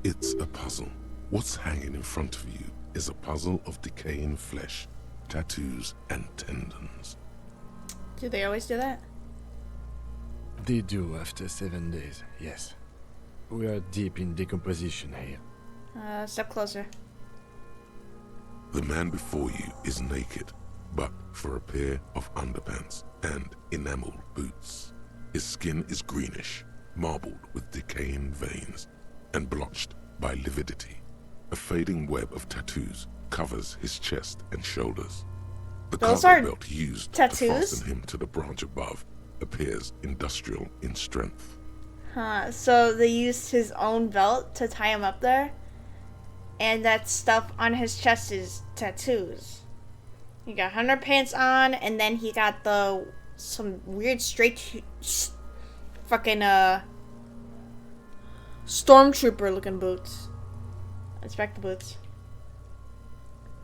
It's a puzzle. What's hanging in front of you is a puzzle of decaying flesh, tattoos, and tendons. Do they always do that? They do after 7 days, yes. We are deep in decomposition here. Step closer. The man before you is naked, but for a pair of underpants and enamel boots. His skin is greenish, marbled with decaying veins, and blotched by lividity. A fading web of tattoos covers his chest and shoulders. The Those cargo are belt used tattoos? to fasten him to the branch above appears industrial in strength. Huh, so they used his own belt to tie him up there? And that stuff on his chest is tattoos. He got underpants on, and then he got some weird fucking stormtrooper looking boots. Inspect the boots.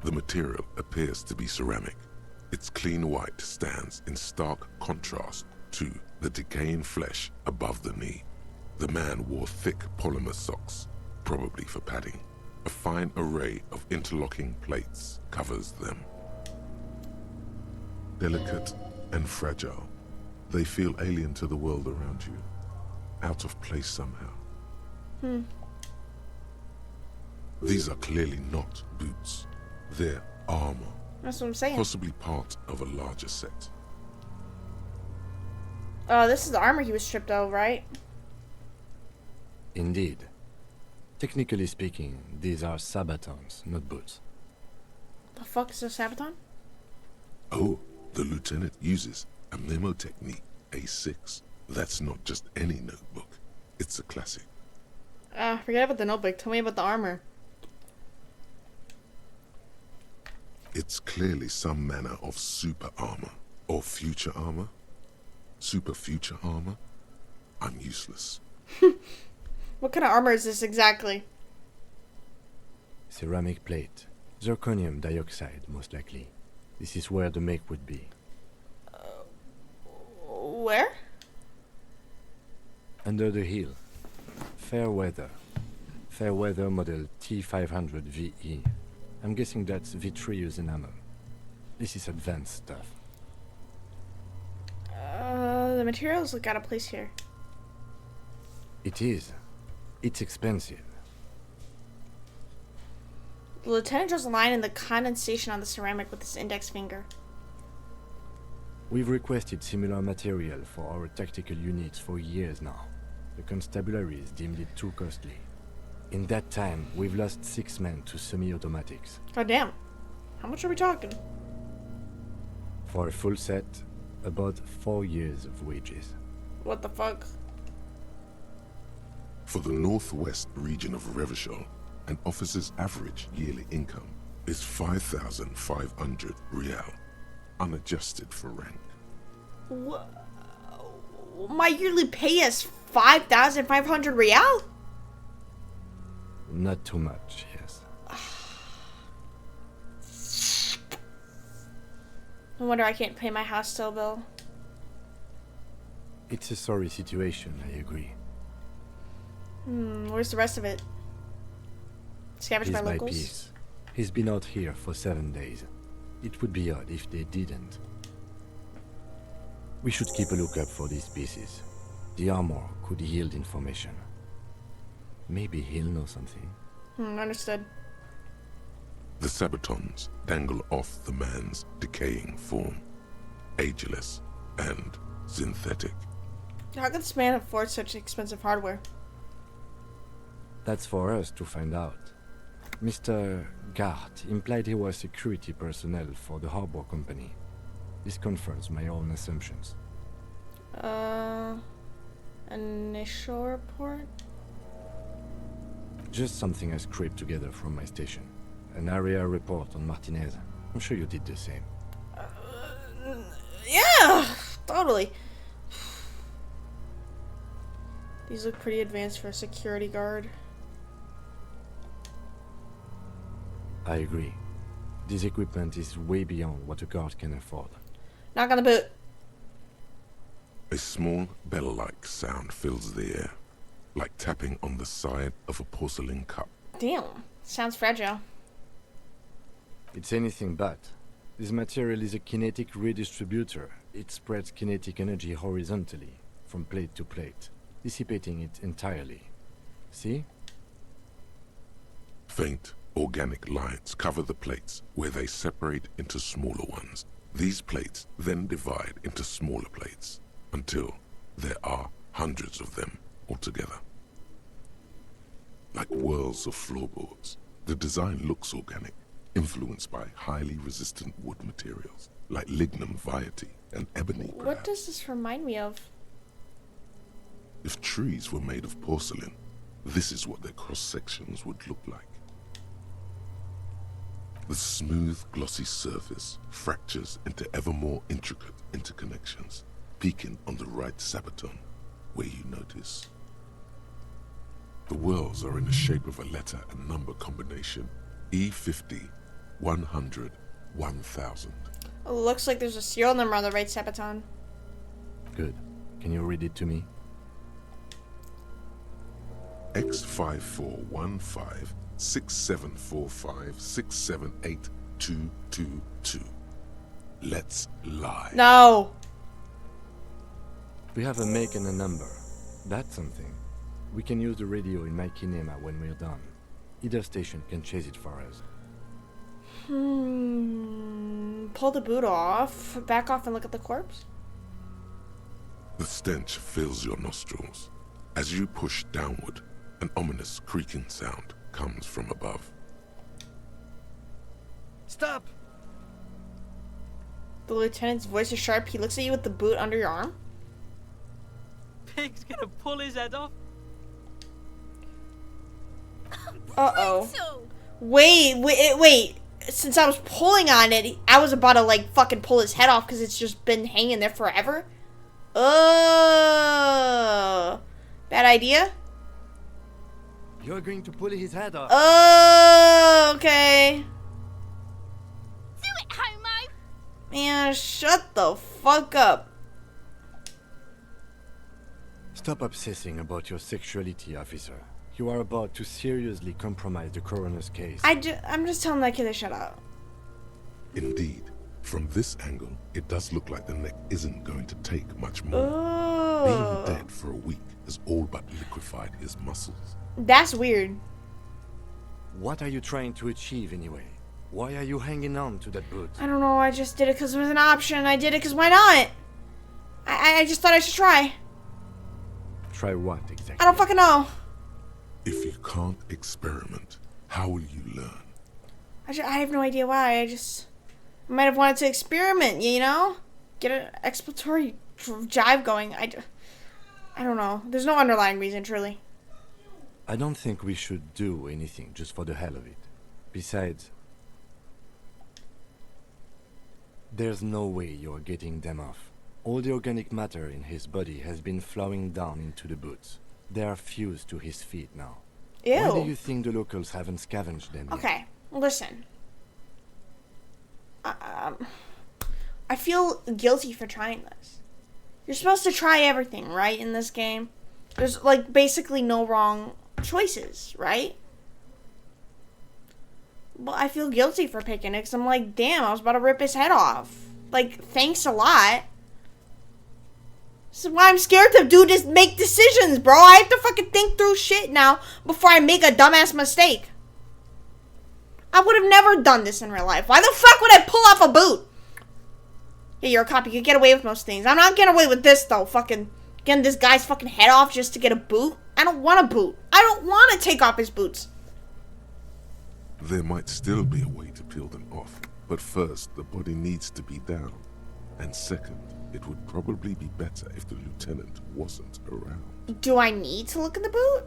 The material appears to be ceramic. Its clean white stands in stark contrast to the decaying flesh above the knee. The man wore thick polymer socks, probably for padding. A fine array of interlocking plates covers them. Delicate and fragile, they feel alien to the world around you, out of place somehow. These are clearly not boots. They're armor, That's what I'm saying. possibly part of a larger set. Oh, this is the armor he was stripped of, right? Indeed. Technically speaking, these are sabatons, not boots. The fuck is a sabaton? Oh, the lieutenant uses a memo technique A6. That's not just any notebook. It's a classic. Forget about the notebook. Tell me about the armor. It's clearly some manner of super armor. Or future armor. Super future armor. I'm useless. What kind of armor is this exactly? Ceramic plate. Zirconium dioxide, most likely. This is where the make would be. Where? Under the hill. Fair weather. Fair weather model T500 VE. I'm guessing that's vitreous enamel. This is advanced stuff. The materials look out of place here. It is. It's expensive. The lieutenant draws a line in the condensation on the ceramic with his index finger. We've requested similar material for our tactical units for years now. The constabularies deemed it too costly. In that time, we've lost 6 men to semi-automatics. God damn. How much are we talking? For a full set, about 4 years of wages. What the fuck? For the northwest region of Revachol, an officer's average yearly income is 5,500 real, unadjusted for rank. My yearly pay is 5,500 real? Not too much, yes. No wonder I can't pay my hostel bill. It's a sorry situation, I agree. Where's the rest of it? Scavenged by Piece by locals? piece. He's been out here for 7 days. It would be odd if they didn't. We should keep a lookout for these pieces. The armor could yield information. Maybe he'll know something. Understood. The sabatons dangle off the man's decaying form, ageless and synthetic. How could this man afford such expensive hardware? That's for us to find out. Mr. Gart implied he was security personnel for the harbor company. This confirms my own assumptions. Initial report? Just something I scraped together from my station. An area report on Martinez. I'm sure you did the same. Yeah, totally. These look pretty advanced for a security guard. I agree. This equipment is way beyond what a guard can afford. Knock on the boot. A small bell-like sound fills the air, like tapping on the side of a porcelain cup. Damn, sounds fragile. It's anything but. This material is a kinetic redistributor. It spreads kinetic energy horizontally, from plate to plate, dissipating it entirely. See? Faint, organic lines cover the plates where they separate into smaller ones. These plates then divide into smaller plates until there are hundreds of them altogether. Like whirls of floorboards, the design looks organic, influenced by highly resistant wood materials like lignum vitae and ebony. What does this remind me of? If trees were made of porcelain, this is what their cross-sections would look like. The smooth, glossy surface fractures into ever more intricate interconnections, peaking on the right sabaton, where you notice. The whirls are in the shape of a letter and number combination, E50, 100, 1000. Oh, looks like there's a serial number on the right sabaton. Good. Can you read it to me? X5415 6745 678222. Let's lie. No! We have a make and a number. That's something. We can use the radio in my kinema when we're done. Either station can chase it for us. Pull the boot off, back off and look at the corpse. The stench fills your nostrils. As you push downward, an ominous creaking sound comes from above. Stop! The lieutenant's voice is sharp. He looks at you with the boot under your arm. Pig's gonna pull his head off. Uh-oh. Wait. since I was pulling on it, I was about to like fucking pull his head off because it's just been hanging there forever. Oh, bad idea. You're going to pull his head off. Oh, okay. Do it, Homo! Man, shut the fuck up. Stop obsessing about your sexuality, officer. You are about to seriously compromise the coroner's case. I'm just telling that kid to shut up. Indeed, from this angle, it does look like the neck isn't going to take much more. Oh. Being dead for a week has all but liquefied his muscles. That's weird. What are you trying to achieve anyway? Why are you hanging on to that boot? I don't know, I just did it because it was an option. I did it because why not? I just thought I should try. Try what exactly? I don't fucking know. If you can't experiment, how will you learn? I have no idea why. I might have wanted to experiment, you know? Get an exploratory jive going. I don't know. There's no underlying reason, truly. I don't think we should do anything just for the hell of it. Besides, there's no way you're getting them off. All the organic matter in his body has been flowing down into the boots. They are fused to his feet now. Ew. Why do you think the locals haven't scavenged them yet? Okay, listen. I feel guilty for trying this. You're supposed to try everything, right, in this game? There's, like, basically no wrong choices, right? But I feel guilty for picking it, because I'm like, damn, I was about to rip his head off. Like, thanks a lot. This is why I'm scared to make decisions, bro. I have to fucking think through shit now before I make a dumbass mistake. I would have never done this in real life. Why the fuck would I pull off a boot? Yeah, you're a cop. You can get away with most things. I'm not getting away with this, though. Fucking getting this guy's fucking head off just to get a boot. I don't want a boot. I don't want to take off his boots. There might still be a way to peel them off, but first, the body needs to be down. And second, it would probably be better if the lieutenant wasn't around. Do I need to look in the boot?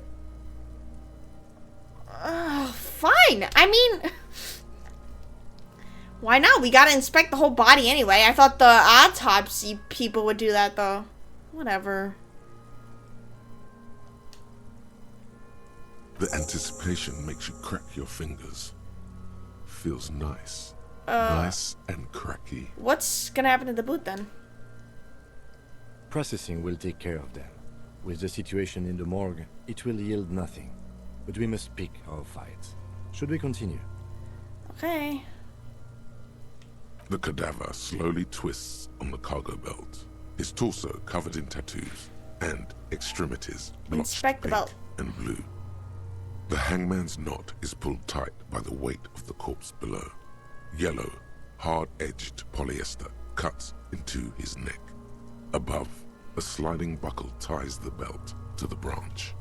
Fine. I mean, why not? We gotta inspect the whole body anyway. I thought the autopsy people would do that, though. Whatever. The anticipation makes you crack your fingers. Feels nice. Nice and cracky. What's gonna happen to the boot, then? Processing will take care of them. With the situation in the morgue, it will yield nothing. But we must pick our fights. Should we continue? Okay. The cadaver slowly twists on the cargo belt, his torso covered in tattoos, and extremities blotched Inspect the pink belt. and blue. The hangman's knot is pulled tight by the weight of the corpse below. Yellow, hard-edged polyester cuts into his neck. Above, a sliding buckle ties the belt to the branch.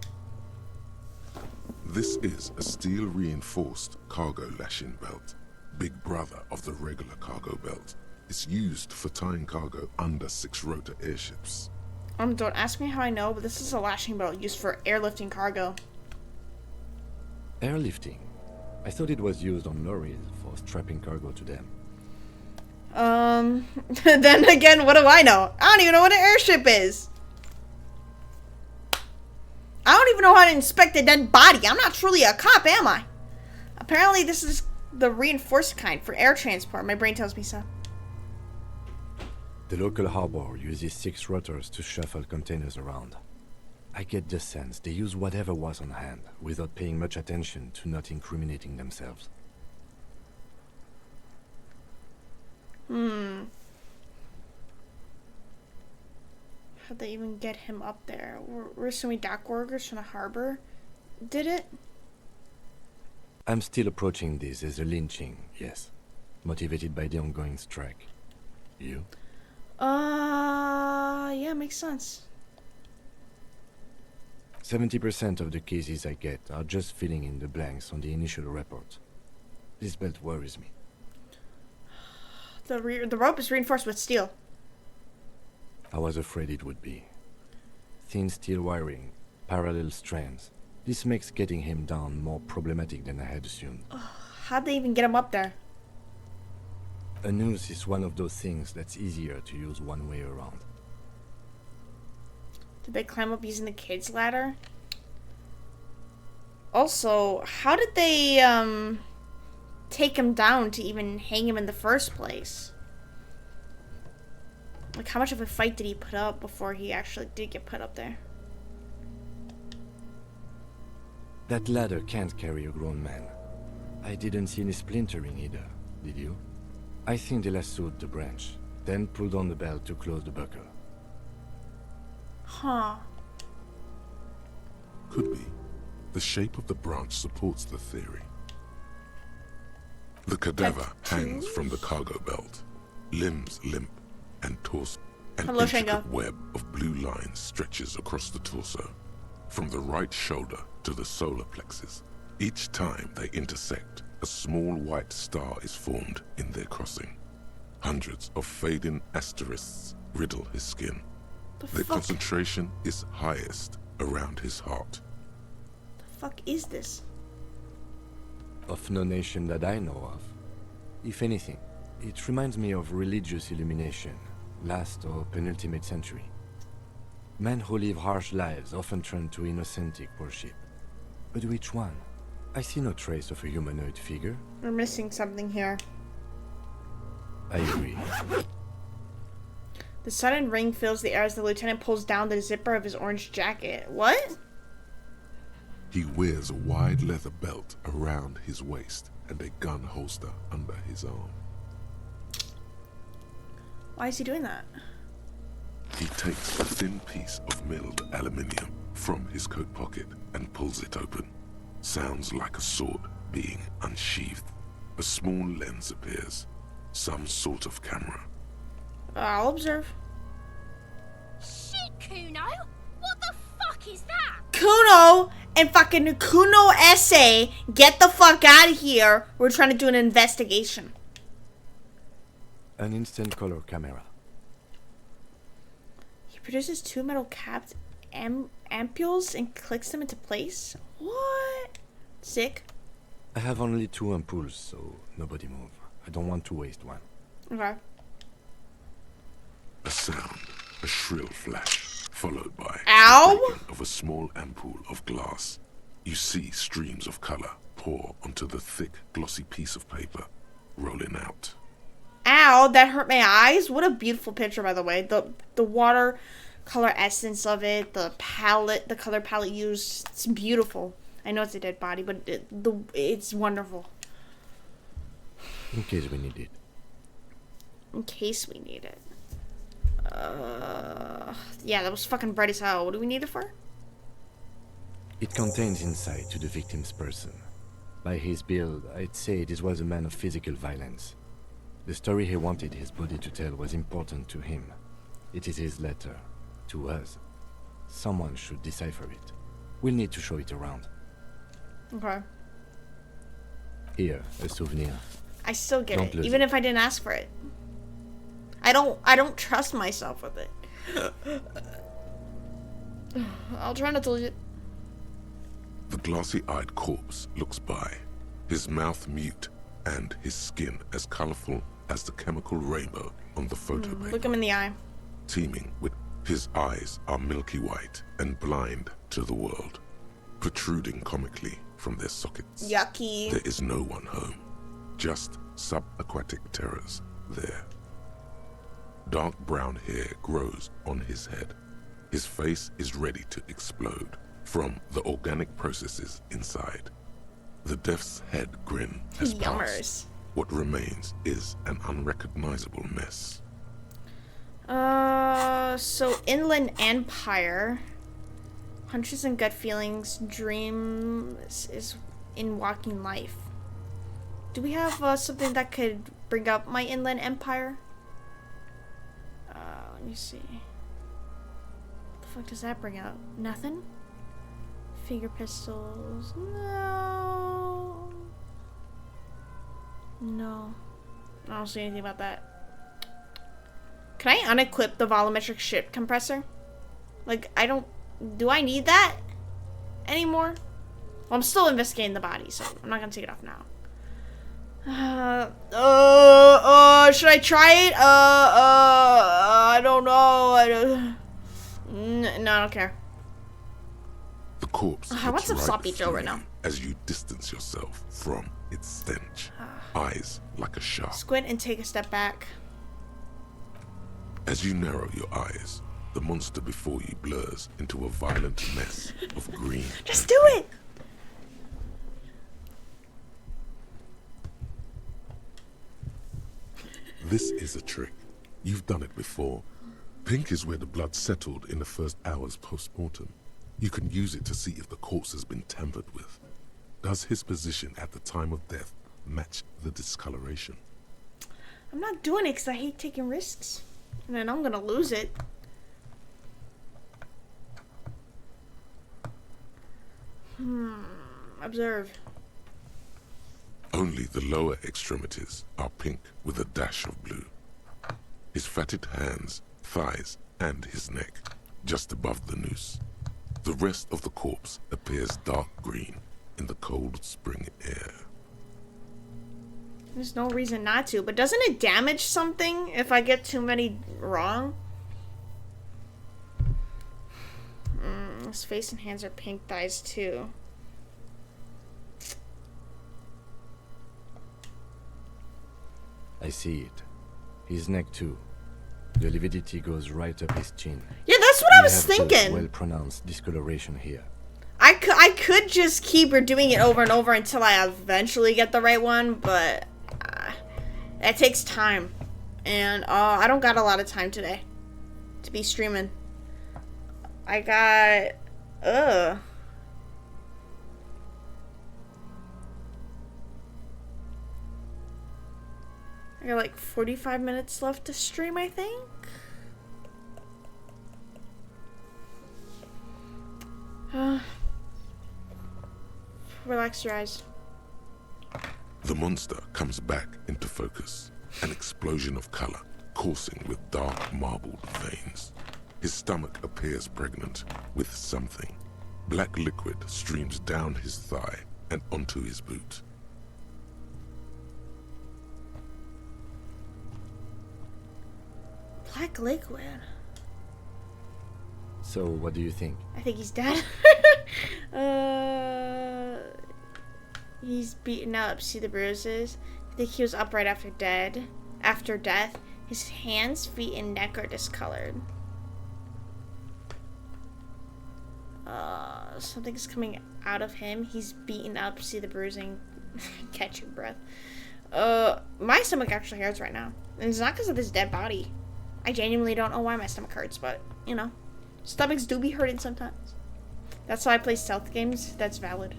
This is a steel-reinforced cargo lashing belt, big brother of the regular cargo belt. It's used for tying cargo under 6-rotor airships. Don't ask me how I know, but this is a lashing belt used for airlifting cargo. Airlifting? I thought it was used on lorries for strapping cargo to them. Then again, what do I know? I don't even know what an airship is. I don't even know how to inspect a dead body. I'm not truly a cop, am I? Apparently this is the reinforced kind for air transport. My brain tells me so. The local harbor uses 6 rotors to shuffle containers around. I get the sense they use whatever was on hand, without paying much attention to not incriminating themselves. How'd they even get him up there? We're assuming dock workers from the harbor did it? I'm still approaching this as a lynching, yes. Motivated by the ongoing strike. You? Yeah, makes sense. 70% of the cases I get are just filling in the blanks on the initial report. This belt worries me. The rope is reinforced with steel. I was afraid it would be. Thin steel wiring, parallel strands. This makes getting him down more problematic than I had assumed. How'd they even get him up there? A noose is one of those things that's easier to use one way around. Did they climb up using the kids' ladder? Also, how did they, take him down to even hang him in the first place? Like, how much of a fight did he put up before he actually did get put up there? That ladder can't carry a grown man. I didn't see any splintering either, did you? I think they lassoed the branch, then pulled on the belt to close the buckle. Huh. Could be. The shape of the branch supports the theory. The cadaver hangs from the cargo belt, limbs limp and torso. An Hello, intricate Shango. web of blue lines stretches across the torso, from the right shoulder to the solar plexus. Each time they intersect, a small white star is formed in their crossing. Hundreds of fading asterisks riddle his skin. Their concentration is highest around his heart. The fuck is this? Of no nation that I know of. If anything, it reminds me of religious illumination, last or penultimate century. Men who live harsh lives often turn to Innocentic worship. But which one? I see no trace of a humanoid figure. We're missing something here. I agree. The sudden ring fills the air as the lieutenant pulls down the zipper of his orange jacket. What? He wears a wide leather belt around his waist and a gun holster under his arm. Why is he doing that? He takes a thin piece of milled aluminium from his coat pocket and pulls it open. Sounds like a sword being unsheathed. A small lens appears. Some sort of camera. I'll observe. Shit, Kuno! What the fuck is that? Kuno and fucking Kuno SA, get the fuck out of here. We're trying to do an investigation. An instant color camera. He produces two metal capped ampules and clicks them into place. What? Sick. I have only 2 ampoules, so nobody move. I don't want to waste one. Okay. A sound, a shrill flash, followed by Ow! the breaking of a small ampoule of glass. You see streams of color pour onto the thick, glossy piece of paper, rolling out. Ow, that hurt my eyes. What a beautiful picture, by the way. The watercolor essence of it, the palette, the color palette used, it's beautiful. I know it's a dead body, but it's wonderful. In case we need it. In case we need it. Yeah, that was fucking bright as hell. What do we need it for? It contains insight to the victim's person. By his build, I'd say this was a man of physical violence. The story he wanted his body to tell was important to him. It is his letter. To us. Someone should decipher it. We'll need to show it around. Okay. Here, a souvenir. I still get Don't it, lose even it. if I didn't ask for it. I don't trust myself with it. I'll try not to lose it. The glossy-eyed corpse looks by, his mouth mute and his skin as colorful as the chemical rainbow on the photo paper. Look him in the eye. Teeming with his eyes are milky white and blind to the world, protruding comically from their sockets. Yucky. There is no one home, just subaquatic terrors there. Dark brown hair grows on his head. His face is ready to explode from the organic processes inside. The death's head grin has passed. Yummers. What remains is an unrecognizable mess. So Inland Empire, hunches and gut feelings, dreams is in walking life. Do we have something that could bring up my Inland Empire? Let me see. What the fuck does that bring out? Nothing? Finger pistols. No. No. I don't see anything about that. Can I unequip the volumetric ship compressor? Like, do I need that anymore? Well, I'm still investigating the body, so I'm not gonna take it off now. Should I try it? I don't know. No, I don't care. The corpse I want looks some right sloppy Joe through right now. you as you distance yourself from its stench. Eyes like a shark. Squint and take a step back. As you narrow your eyes, the monster before you blurs into a violent mess of green. Just do it! This is a trick. You've done it before. Pink is where the blood settled in the first hours post-mortem. You can use it to see if the corpse has been tampered with. Does his position at the time of death match the discoloration? I'm not doing it because I hate taking risks. And then I'm gonna lose it. Observe. Only the lower extremities are pink with a dash of blue. His fatted hands, thighs, and his neck, just above the noose. The rest of the corpse appears dark green in the cold spring air. There's no reason not to, but doesn't it damage something if I get too many wrong? His face and hands are pink, thighs too. I see it. His neck too. The lividity goes right up his chin. Yeah, that's what I was thinking. Well-pronounced discoloration here. I could just keep redoing it over and over until I eventually get the right one, but it takes time, and I don't got a lot of time today to be streaming. I got like 45 minutes left to stream, I think. Relax your eyes. The monster comes back into focus, an explosion of color coursing with dark marbled veins. His stomach appears pregnant with something. Black liquid streams down his thigh and onto his boot. Black liquid. So, what do you think? I think he's dead. He's beaten up. See the bruises? I think he was upright after death. His hands, feet, and neck are discolored. Something's coming out of him. He's beaten up. See the bruising? Catch your breath. My stomach actually hurts right now. And it's not because of this dead body. I genuinely don't know why my stomach hurts, but, you know. Stomachs do be hurting sometimes. That's why I play stealth games. That's valid.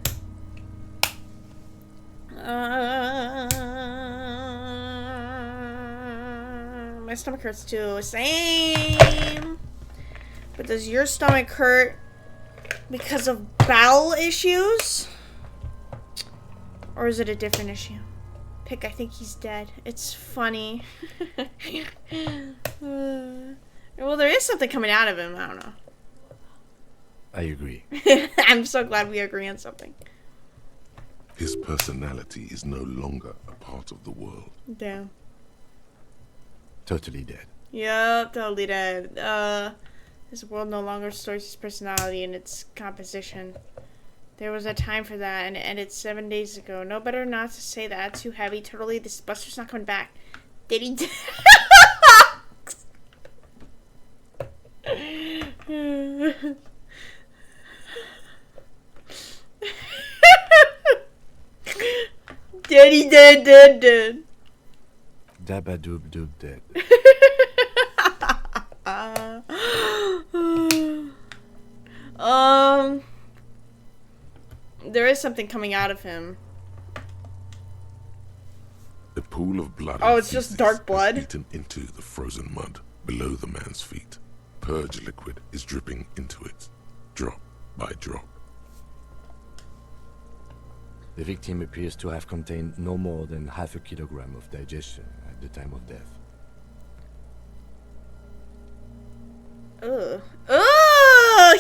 My stomach hurts too. Same. But does your stomach hurt because of bowel issues? Or is it a different issue? Pick, I think he's dead. It's funny. Well, there is something coming out of him. I don't know. I agree. I'm so glad we agree on something. His personality is no longer a part of the world. Damn. Totally dead. Yep, totally dead. This world no longer stores his personality and its composition. There was a time for that, and it ended 7 days ago. No better not to say that. Too heavy. Totally, this Buster's not coming back. Did he? Daddy dead. Dabba-doob doob dead. There is something coming out of him. A pool of blood. Oh, it's just dark blood? Eaten into the frozen mud below the man's feet. Purge liquid is dripping into it, drop by drop. The victim appears to have contained no more than half a kilogram of digestion at the time of death.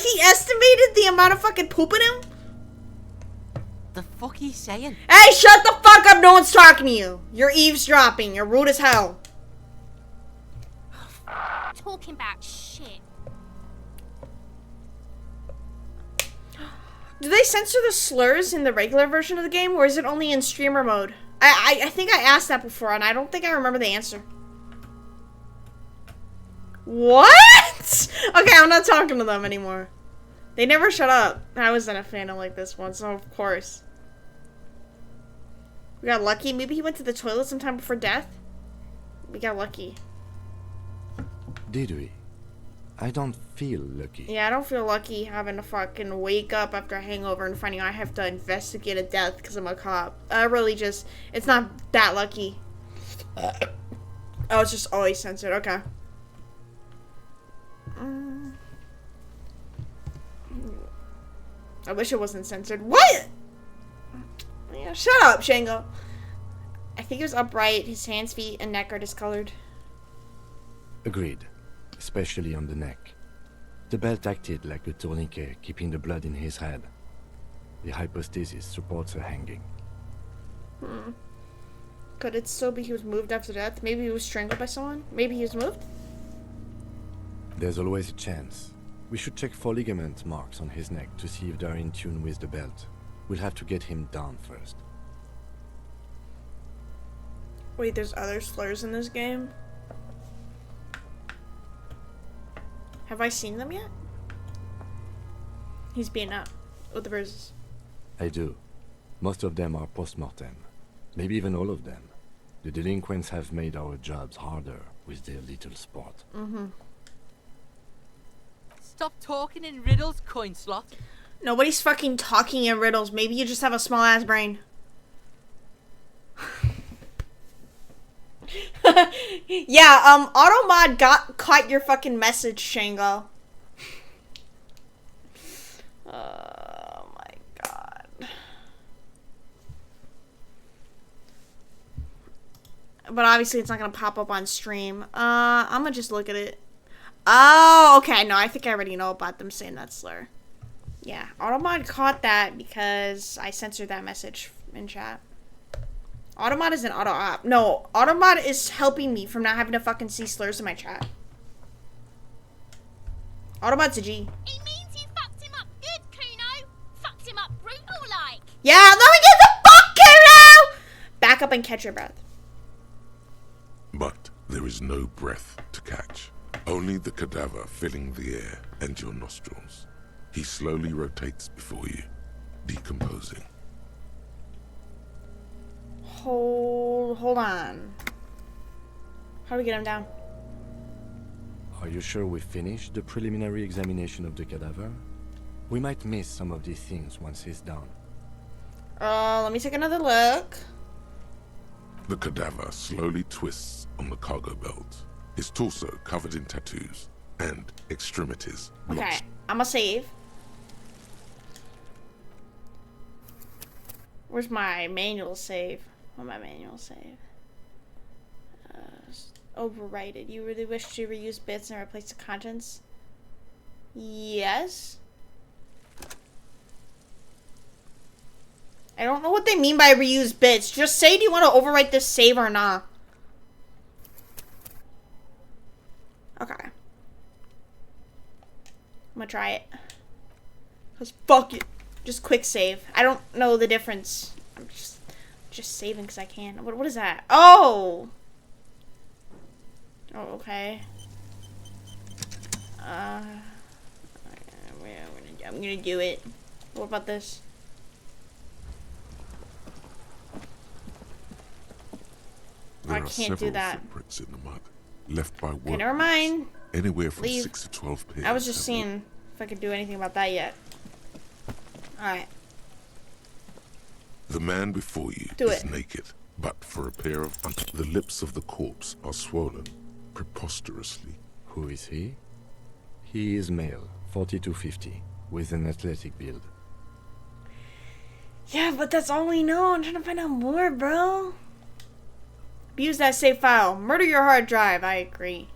He estimated the amount of fucking poop in him? The fuck he's saying? Hey, shut the fuck fuck up, no one's talking to you. You're eavesdropping, you're rude as hell. Talking about shit. Do they censor the slurs in the regular version of the game, or is it only in streamer mode? I think I asked that before, and I don't think I remember the answer. What? Okay, I'm not talking to them anymore. They never shut up. I was in a fandom like this one, so of course. We got lucky. Maybe he went to the toilet sometime before death. We got lucky. Did we? I don't feel lucky. Yeah, I don't feel lucky having to fucking wake up after a hangover and finding out I have to investigate a death because I'm a cop. I really just, it's not that lucky. Oh, it's just always censored. Okay. I wish it wasn't censored. What? Yeah, shut up, Shango. I think he was upright. His hands, feet, and neck are discolored. Agreed. Especially on the neck. The belt acted like a tourniquet, keeping the blood in his head. The hypostasis supports a hanging. Could it still be he was moved after death? Maybe he was strangled by someone? Maybe he was moved? There's always a chance. We should check for ligament marks on his neck to see if they're in tune with the belt. We'll have to get him down first. Wait, there's other slurs in this game? Have I seen them yet? He's being up with the bruises. I do. Most of them are post-mortem. Maybe even all of them. The delinquents have made our jobs harder with their little sport. Stop talking in riddles, coin slot. Nobody's fucking talking in riddles. Maybe you just have a small ass brain. Yeah, Automod caught your fucking message, Shango. Oh my god. But obviously it's not gonna pop up on stream. I'm gonna just look at it. Oh, okay. No, I think I already know about them saying that slur. Yeah, Automod caught that because I censored that message in chat. Automod is an auto-op. No, Automod is helping me from not having to fucking see slurs in my chat. Automod's a G. It means you fucked him up good, Kuno. Fucked him up brutal like. Yeah, let me get the fuck Kuno! Back up and catch your breath. But there is no breath to catch. Only the cadaver filling the air and your nostrils. He slowly rotates before you, decomposing. Hold on. How do we get him down? Are you sure we finished the preliminary examination of the cadaver? We might miss some of these things once he's down. Let me take another look. The cadaver slowly twists on the cargo belt, his torso covered in tattoos, and extremities Okay, blotched. I'm gonna save. Where's my manual save? Oh, my manual save. Overwrite. You really wish to reuse bits and replace the contents? Yes. I don't know what they mean by reuse bits. Just say, do you want to overwrite this save or not? Okay. I'm gonna try it. Cause fuck it. Just quick save. I don't know the difference. I'm just saving because I can. What is that? Oh! Oh, okay. I'm gonna do it. What about this? There I are can't several do that. footprints in the mud, left by Okay, workers. never mind. Anywhere from Leave. 6 to 12 pairs. I was just have seeing if I could do anything about that yet. Alright. The man before you Do is it. naked, but for a pair of the lips of the corpse are swollen preposterously. Who is he? He is male, 40 to 50, with an athletic build. Yeah, but that's all we know. I'm trying to find out more, bro. Abuse that save file. Murder your hard drive. I agree.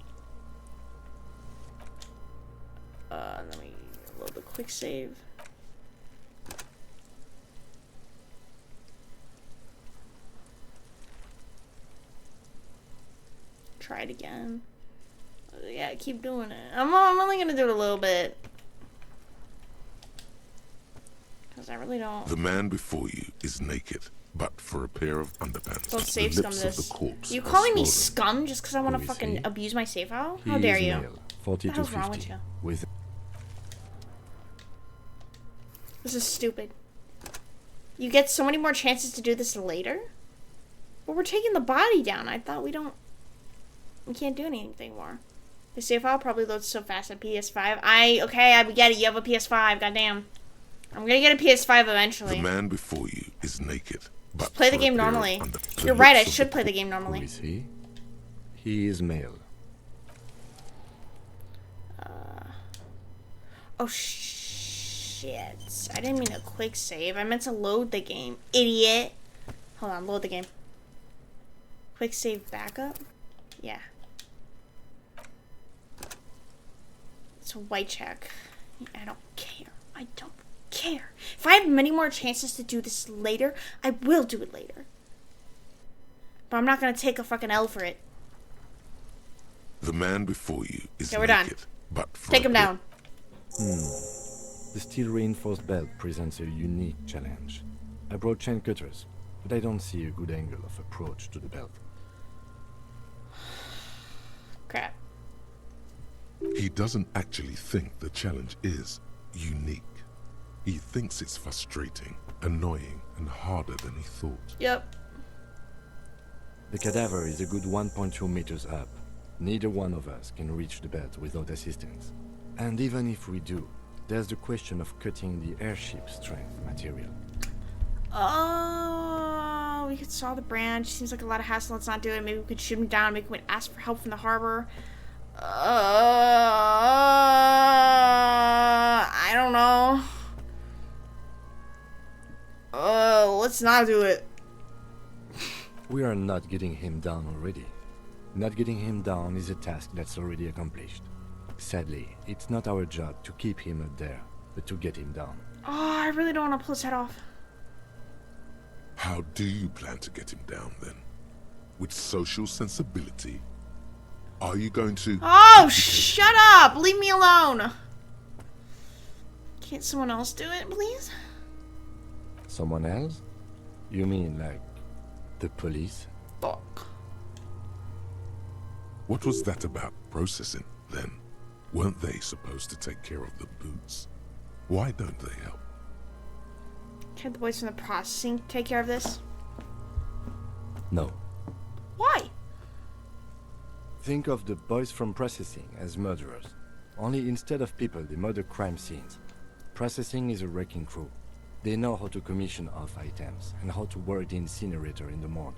Let me load the quick save. try it again. Yeah, keep doing it. I'm only gonna do it a little bit. Because I really don't. The man before you is naked, but for a pair of underpants. Don't save the scum lips this. of the corpse You are calling me swollen. scum just because I want Who to is fucking he? abuse my save file? He How dare is you? male, 40 What to the hell's wrong with 50. you? With This is stupid. You get so many more chances to do this later? But we're taking the body down. I thought we can't do anything more. The save file probably loads so fast on PS5. Okay, I get it. You have a PS5. Goddamn. I'm gonna get a PS5 eventually. The man before you is naked, but Just play the for a game pair of normally. the You're right. I lips of should the play the corpse- game who normally. is he? He is male. Oh shit! I didn't mean a quick save. I meant to load the game. Idiot. Hold on. Load the game. Quick save backup. Yeah. It's a white check. I don't care. I don't care. If I have many more chances to do this later, I will do it later. But I'm not gonna take a fucking L for it. The man before you is Okay, we're done. naked, but for Take a him pair- down. The steel reinforced belt presents a unique challenge. I brought chain cutters, but I don't see a good angle of approach to the belt. Crap. He doesn't actually think the challenge is unique. He thinks it's frustrating, annoying, and harder than he thought. Yep. The cadaver is a good 1.2 meters up. Neither one of us can reach the belt without assistance. And even if we do, there's the question of cutting the airship strength material. We could saw the branch. Seems like a lot of hassle. Let's not do it. Maybe we could shoot him down. Maybe we could ask for help from the harbor. I don't know. Let's not do it. We are not getting him down already. Not getting him down is a task that's already accomplished. Sadly, it's not our job to keep him up there, but to get him down. Oh, I really don't want to pull his head off. How do you plan to get him down then? With social sensibility? Are you going to... Oh, shut up! Leave me alone! Can't someone else do it, please? Someone else? You mean like the police? Fuck. What was that about processing, then? Weren't they supposed to take care of the boots? Why don't they help? Can't the boys from the processing take care of this? No. Why? Think of the boys from processing as murderers. Only instead of people, they murder crime scenes. Processing is a wrecking crew. They know how to commission off items and how to work the incinerator in the morgue.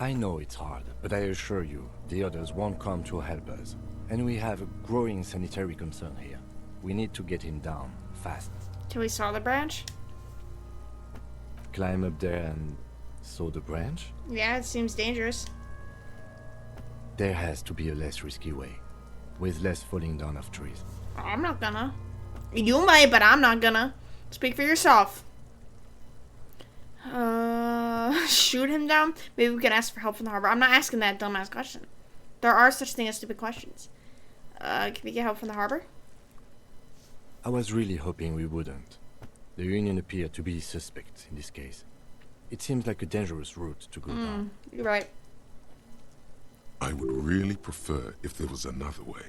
I know it's hard, but I assure you, the others won't come to help us. And we have a growing sanitary concern here. We need to get him down, fast. Can we saw the branch? Climb up there and saw the branch? Yeah, it seems dangerous. There has to be a less risky way, with less falling down of trees. I'm not gonna. You might, but I'm not gonna. Speak for yourself. Shoot him down? Maybe we can ask for help from the harbor. I'm not asking that dumbass question. There are such things as stupid questions. Can we get help from the harbor? I was really hoping we wouldn't. The Union appeared to be suspect in this case. It seems like a dangerous route to go down. You're right. I would really prefer if there was another way.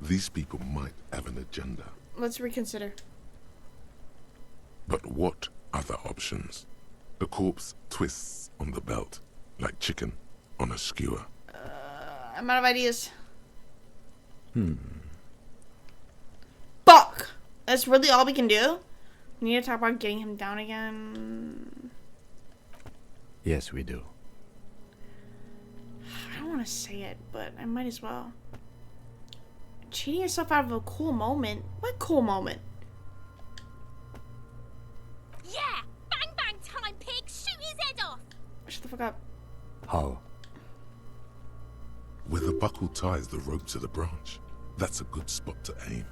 These people might have an agenda. Let's reconsider. But what other options? The corpse twists on the belt, like chicken on a skewer. I'm out of ideas. Fuck! That's really all we can do? We need to talk about getting him down again. Yes, we do. I don't want to say it, but I might as well. Cheating yourself out of a cool moment? What cool moment? Yeah! Bang bang time, pig! Shoot his head off! Shut the fuck up. How? Where the buckle ties the rope to the branch. That's a good spot to aim.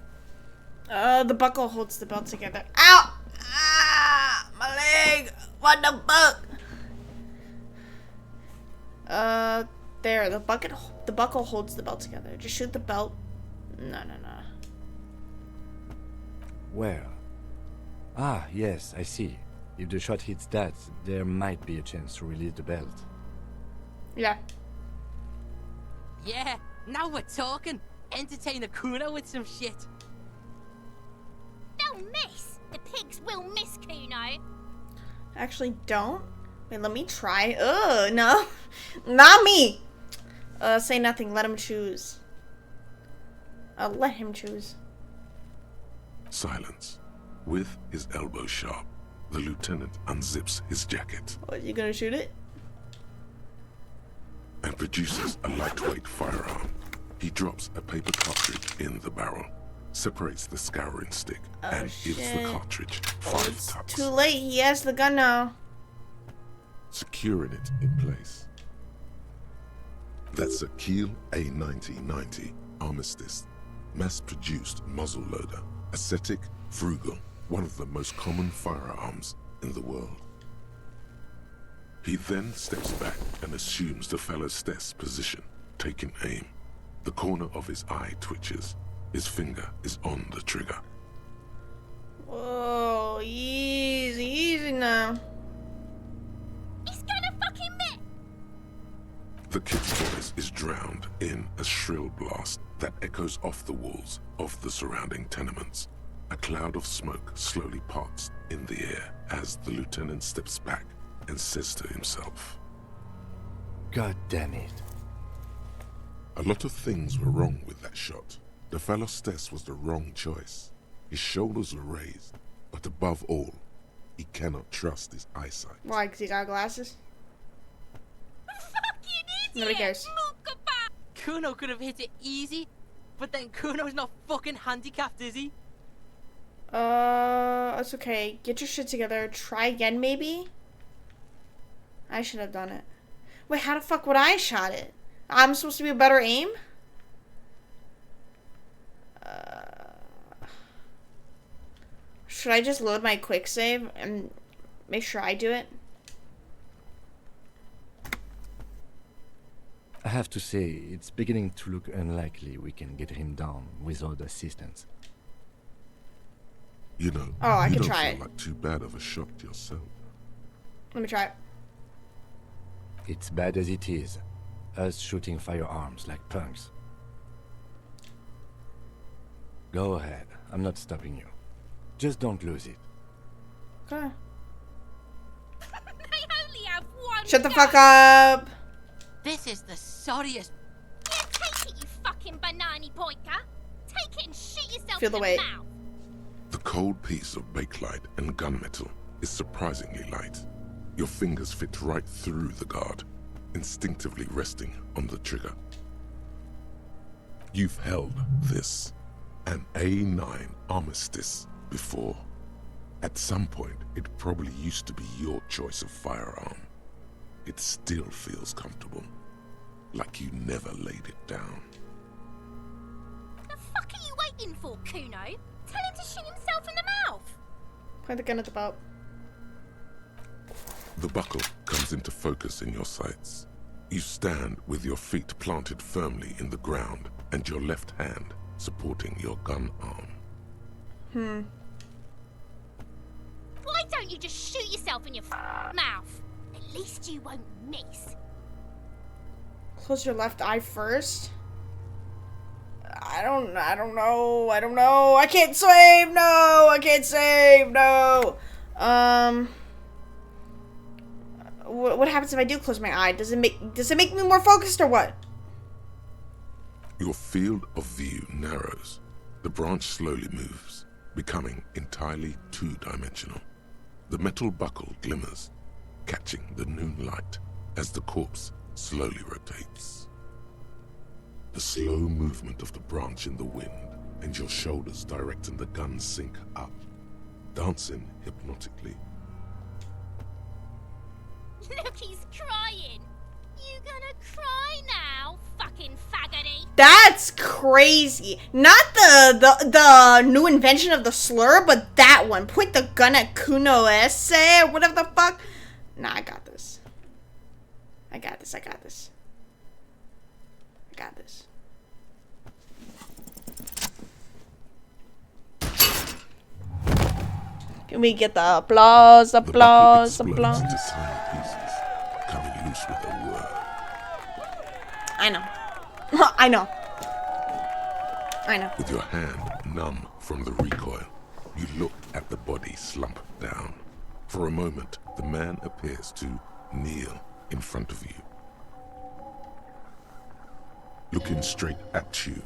The buckle holds the belt together. Ow! Ah! My leg! What the fuck? There, the buckle holds the belt together. Just shoot the belt. No. Where? Ah, yes, I see. If the shot hits that, there might be a chance to release the belt. Yeah. Yeah, now we're talking. Entertain a Kuno with some shit. They'll miss. The pigs will miss Kuno. Actually, don't. Wait, let me try. Ugh, no. Not me. Say nothing. Let him choose. Let him choose. Silence. With his elbow sharp, the lieutenant unzips his jacket What, you gonna shoot it? and produces a lightweight firearm. He drops a paper cartridge in the barrel, separates the scouring stick, and gives the shit. cartridge 5 tucks, Too late. He has the gun now. securing it in place. That's a Kiel A9090 Armistice, mass-produced muzzleloader, ascetic, frugal, one of the most common firearms in the world. He then steps back and assumes the fellow's test position, taking aim. The corner of his eye twitches. His finger is on the trigger. Whoa, easy now. He's gonna fucking miss. The kid's voice is drowned in a shrill blast that echoes off the walls of the surrounding tenements. A cloud of smoke slowly parts in the air as the lieutenant steps back and says to himself, God damn it. "A lot of things were wrong with that shot. The fellow's test was the wrong choice. His shoulders were raised, but above all, he cannot trust his eyesight." Why? Because he got glasses? Fucking idiot. Nobody cares. Mookaba. Kuno could have hit it easy, but then Kuno's not fucking handicapped, is he? It's okay. Get your shit together. Try again, maybe? I should have done it. Wait, how the fuck would I shot it? I'm supposed to be a better aim? Should I just load my quick save and make sure I do it? I have to say, it's beginning to look unlikely we can get him down without assistance. You know, Oh, I you can don't try feel it. like too bad of a shot yourself. Let me try it. It's bad as it is. Us shooting firearms like punks. Go ahead. I'm not stopping you. Just don't lose it. Okay. They only have one. Shut the gun. fuck up! This is the sorriest. Yeah, take it, you fucking banana pointer. Take it and shoot yourself Feel in the the weight. mouth. The cold piece of bakelite and gunmetal is surprisingly light. Your fingers fit right through the guard, instinctively resting on the trigger. You've held this, an A9 Armistice, before. At some point, it probably used to be your choice of firearm. It still feels comfortable, like you never laid it down. The fuck are you waiting for, Kuno? Tell him to shoot himself in the mouth. Point the gun at the boat. The buckle comes into focus in your sights. You stand with your feet planted firmly in the ground and your left hand supporting your gun arm. Why don't you just shoot yourself in your mouth? At least you won't miss. Close your left eye first. I don't know. I can't save. No, I can't save. No. What happens if I do close my eye? Does it make me more focused or what? Your field of view narrows. The branch slowly moves, becoming entirely two-dimensional. The metal buckle glimmers, catching the noon light as the corpse slowly rotates. The slow movement of the branch in the wind and your shoulders directing the gun sink up, dancing hypnotically. Look, he's crying. You gonna cry now, fucking faggoty? That's crazy. Not the new invention of the slur, but that one. Point the gun at Kuno Esse or whatever the fuck. Nah, I got this. I got this. I got this. Can we get the applause, The bucket applause, explodes applause? into tiny pieces, coming loose with a whir. I know. I know. I know. With your hand numb from the recoil, you look at the body slump down. For a moment, the man appears to kneel in front of you, looking straight at you,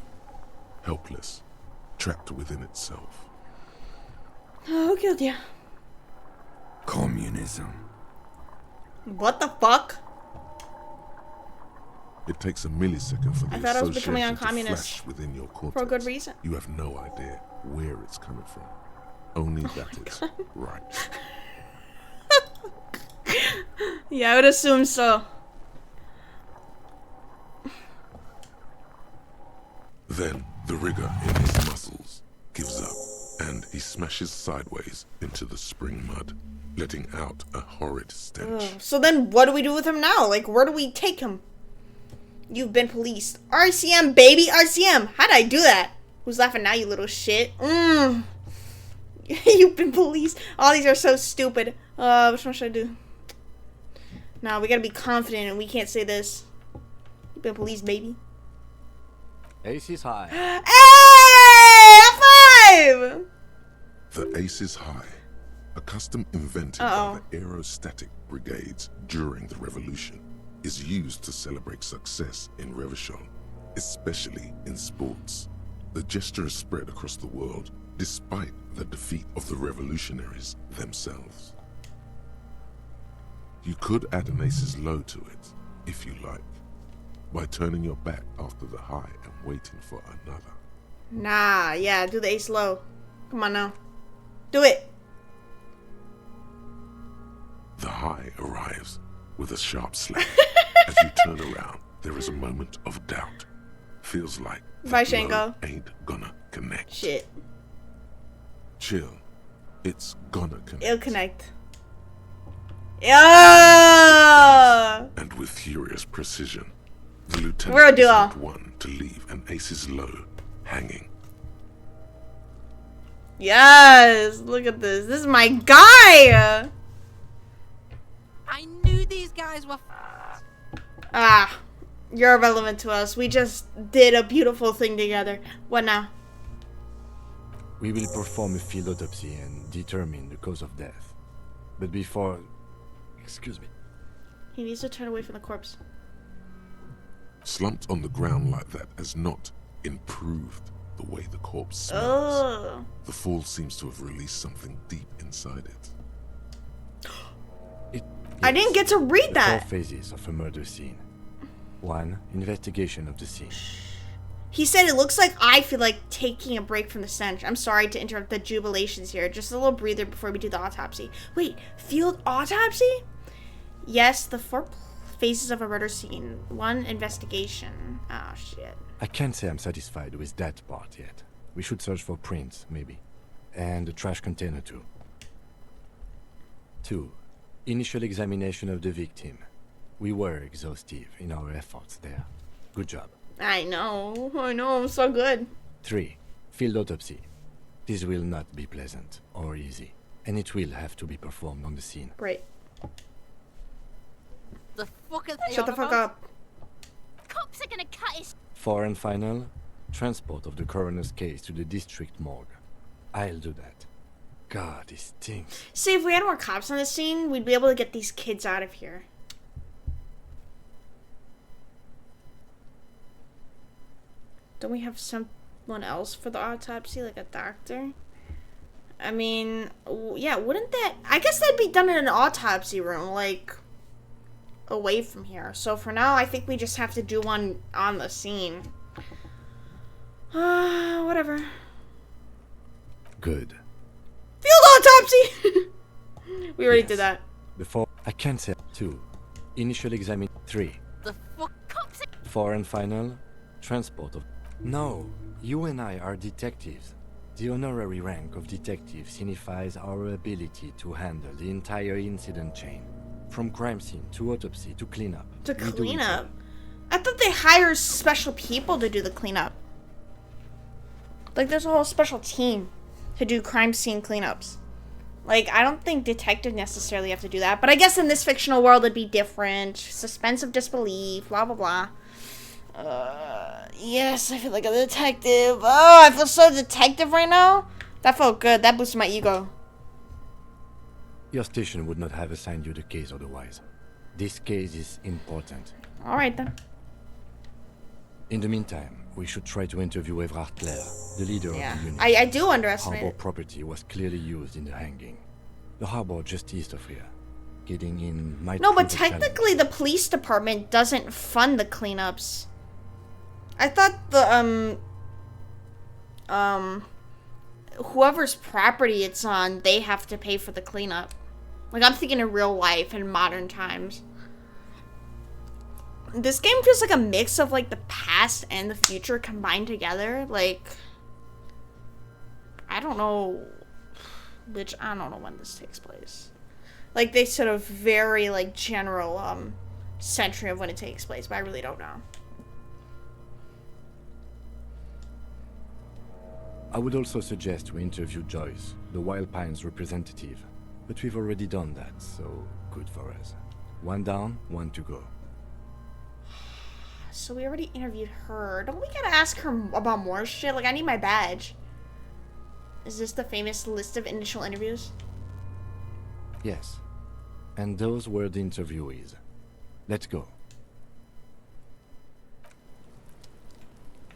helpless, trapped within itself. Who killed you? Communism. What the fuck? It takes a millisecond for the I thought I was becoming association to uncommunist flash within your cortex. for a good reason. You have no idea where it's coming from. Only that it's right. Yeah, I would assume so. Then the rigor in his muscles gives up, and he smashes sideways into the spring mud, letting out a horrid stench. Ugh. So then what do we do with him now? Like, where do we take him? You've been policed. RCM, baby, RCM. How'd I do that? Who's laughing now, you little shit? You've been policed. All these are so stupid. Which one should I do? No, we gotta be confident and we can't say this. You've been policed, baby. Ace is high. Hey! High five! The ace is high, a custom invented by the aerostatic brigades during the revolution, is used to celebrate success in Revachol, especially in sports. The gesture is spread across the world despite the defeat of the revolutionaries themselves. You could add an ace's low to it, if you like, by turning your back after the high and waiting for another. Nah, yeah, do the ace low. Come on now. Do it. The high arrives with a sharp slap. As you turn around, there is a moment of doubt. Feels like Bye, the blow Shango. ain't gonna connect. Shit. Chill. It's gonna connect. It'll connect. Yeah. And with furious precision, the lieutenant We're a is duo. not one to leave an ace's low hanging. Yes. Look at this. This is my guy. I knew these guys were Ah, you're irrelevant to us. We just did a beautiful thing together. What now? We will perform a field autopsy and determine the cause of death. But before... Excuse me. He needs to turn away from the corpse. Slumped on the ground like that has not improved the way the corpse smells. Oh. The fall seems to have released something deep inside it. I didn't get to read The 4 that. phases of a murder scene. 1. Investigation of the scene. He said it looks like I feel like taking a break from the stench. I'm sorry to interrupt the jubilations here. Just a little breather before we do the autopsy. Wait, field autopsy? Yes, the 4 phases of a murder scene. 1, investigation. Oh, shit. I can't say I'm satisfied with that part yet. We should search for prints, maybe. And a trash container too. 2. Initial examination of the victim. We were exhaustive in our efforts there. Good job. I know, I'm so good. 3. Field autopsy. This will not be pleasant or easy, and it will have to be performed on the scene. Great. the fuck are they Shut the on fuck about? up. Cops are gonna cut his 4 and final, transport of the coroner's case to the district morgue. I'll do that. God, it stinks. See, if we had more cops on the scene, we'd be able to get these kids out of here. Don't we have someone else for the autopsy, like a doctor? I mean, yeah, wouldn't that... I guess that'd be done in an autopsy room, like, away from here. So for now, I think we just have to do one on the scene. Whatever. Good. Field autopsy! We already did that. The 4, I can't say. 2. Initial examine. 3. The fuck? cops. 4 and final, transport of... No, you and I are detectives. The honorary rank of detective signifies our ability to handle the entire incident chain. From crime scene to autopsy to cleanup. To We do clean it up? all. I thought they hire special people to do the cleanup. Like, there's a whole special team to do crime scene cleanups. Like, I don't think detectives necessarily have to do that. But I guess in this fictional world, it'd be different. Suspense of disbelief, blah, blah, blah. Yes, I feel like a detective. Oh, I feel so detective right now. That felt good. That boosted my ego. Your station would not have assigned you the case otherwise. This case is important. Alright then. In the meantime, we should try to interview Everard Clare, the leader of the unit. I do underestimate Harbor it. property was clearly used in the hanging. The harbor just east of here. Getting in might No, but prove a challenge. technically the police department doesn't fund the cleanups. I thought the, whoever's property it's on, they have to pay for the cleanup. Like, I'm thinking in real life, in modern times. This game feels like a mix of, like, the past and the future combined together. Like, I don't know when this takes place. Like, they sort of very, like, general, century of when it takes place, but I really don't know. I would also suggest we interview Joyce, the Wild Pines representative. But we've already done that, so good for us. One down, one to go. So we already interviewed her. Don't we gotta ask her about more shit? Like, I need my badge. Is this the famous list of initial interviews? Yes. And those were the interviewees. Let's go.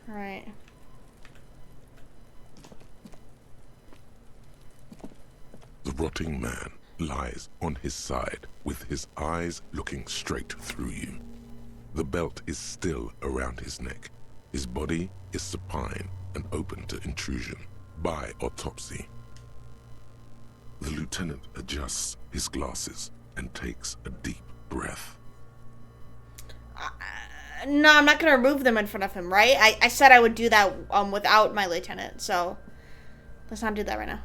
Alright. The rotting man lies on his side with his eyes looking straight through you. The belt is still around his neck. His body is supine and open to intrusion by autopsy. The lieutenant adjusts his glasses and takes a deep breath. No, I'm not gonna remove them in front of him, right? I said I would do that without my lieutenant, so let's not do that right now.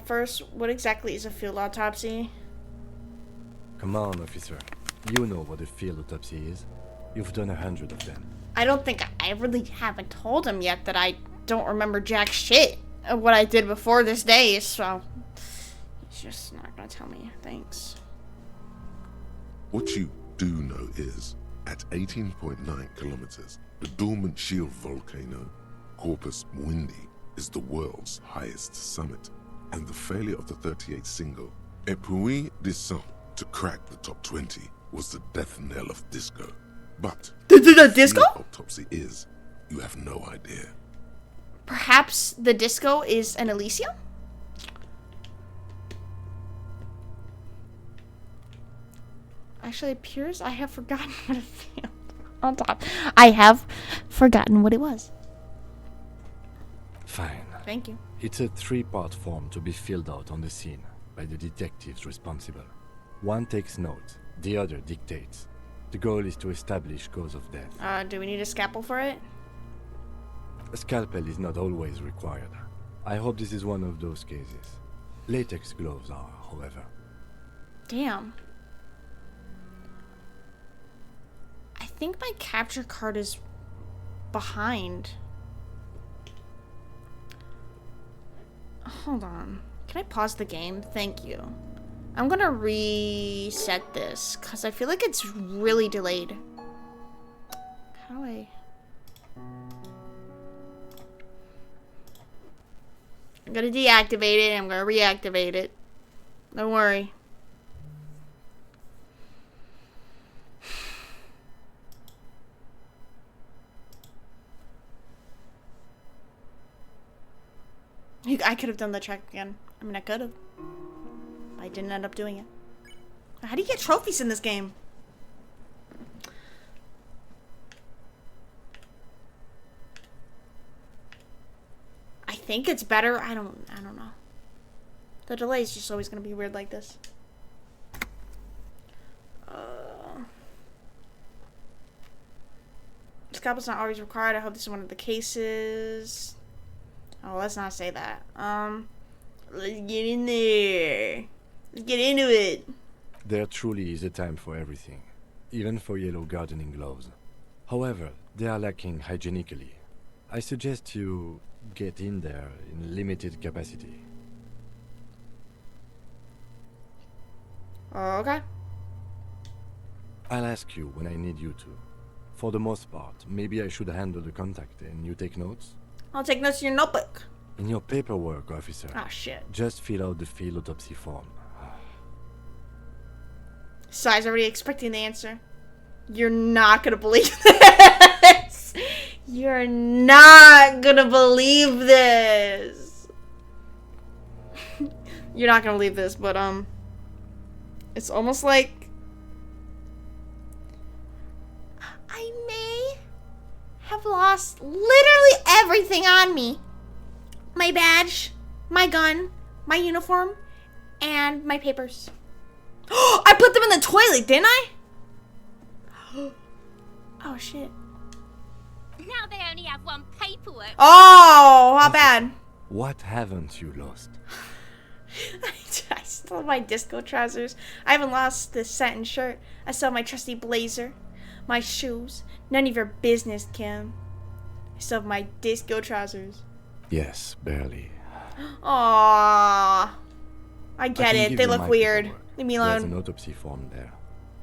First, what exactly is a field autopsy? Come on, officer. You know what a field autopsy is. You've done 100 of them. I don't think I really haven't told him yet that I don't remember jack shit of what I did before this day, so he's just not gonna tell me. Thanks. What you do know is, at 18.9 kilometers, the dormant shield volcano, Corpus Mundi, is the world's highest summit, and the failure of the 38 single, Et Puis Descent, to crack the top 20 was the death knell of disco. But the disco? What autopsy is, you have no idea. Perhaps the disco is an Elysium? Actually, it appears I have forgotten what it feels on top. I have forgotten what it was. Fine. Thank you. It's a 3-part form to be filled out on the scene by the detectives responsible. One takes note, the other dictates. The goal is to establish cause of death. Do we need a scalpel for it? A scalpel is not always required. I hope this is one of those cases. Latex gloves are, however. Damn. I think my capture card is behind. Hold on. Can I pause the game? Thank you. I'm gonna reset this because I feel like it's really delayed. How do I... I'm gonna deactivate it. I'm gonna reactivate it. Don't worry. I could have done the check again. I mean, I could have. I didn't end up doing it. How do you get trophies in this game? I think it's better. I don't know. The delay is just always going to be weird like this. Scalpel's not always required. I hope this is one of the cases. Oh, let's not say that. Let's get in there. Let's get into it. There truly is a time for everything, even for yellow gardening gloves. However, they are lacking hygienically. I suggest you get in there in limited capacity. Okay. I'll ask you when I need you to. For the most part, maybe I should handle the contact and you take notes? I'll take notes in your notebook. In your paperwork, officer. Ah, shit. Just fill out the field autopsy form. Sai's already expecting the answer. You're not gonna believe this. You're not gonna believe this. You're not gonna believe this, but it's almost like I may have lost literally everything on me. My badge, my gun, my uniform, and my papers. I put them in the toilet, didn't I? Oh, shit. Now they only have one paperwork. Oh, how bad. What haven't you lost? I still have my disco trousers. I haven't lost this satin shirt. I still have my trusty blazer. My shoes. None of your business, Kim. I still have my disco trousers. Yes, barely. Aww. I get can it. give They you look my weird. paperwork. Leave me There's alone. an autopsy form there.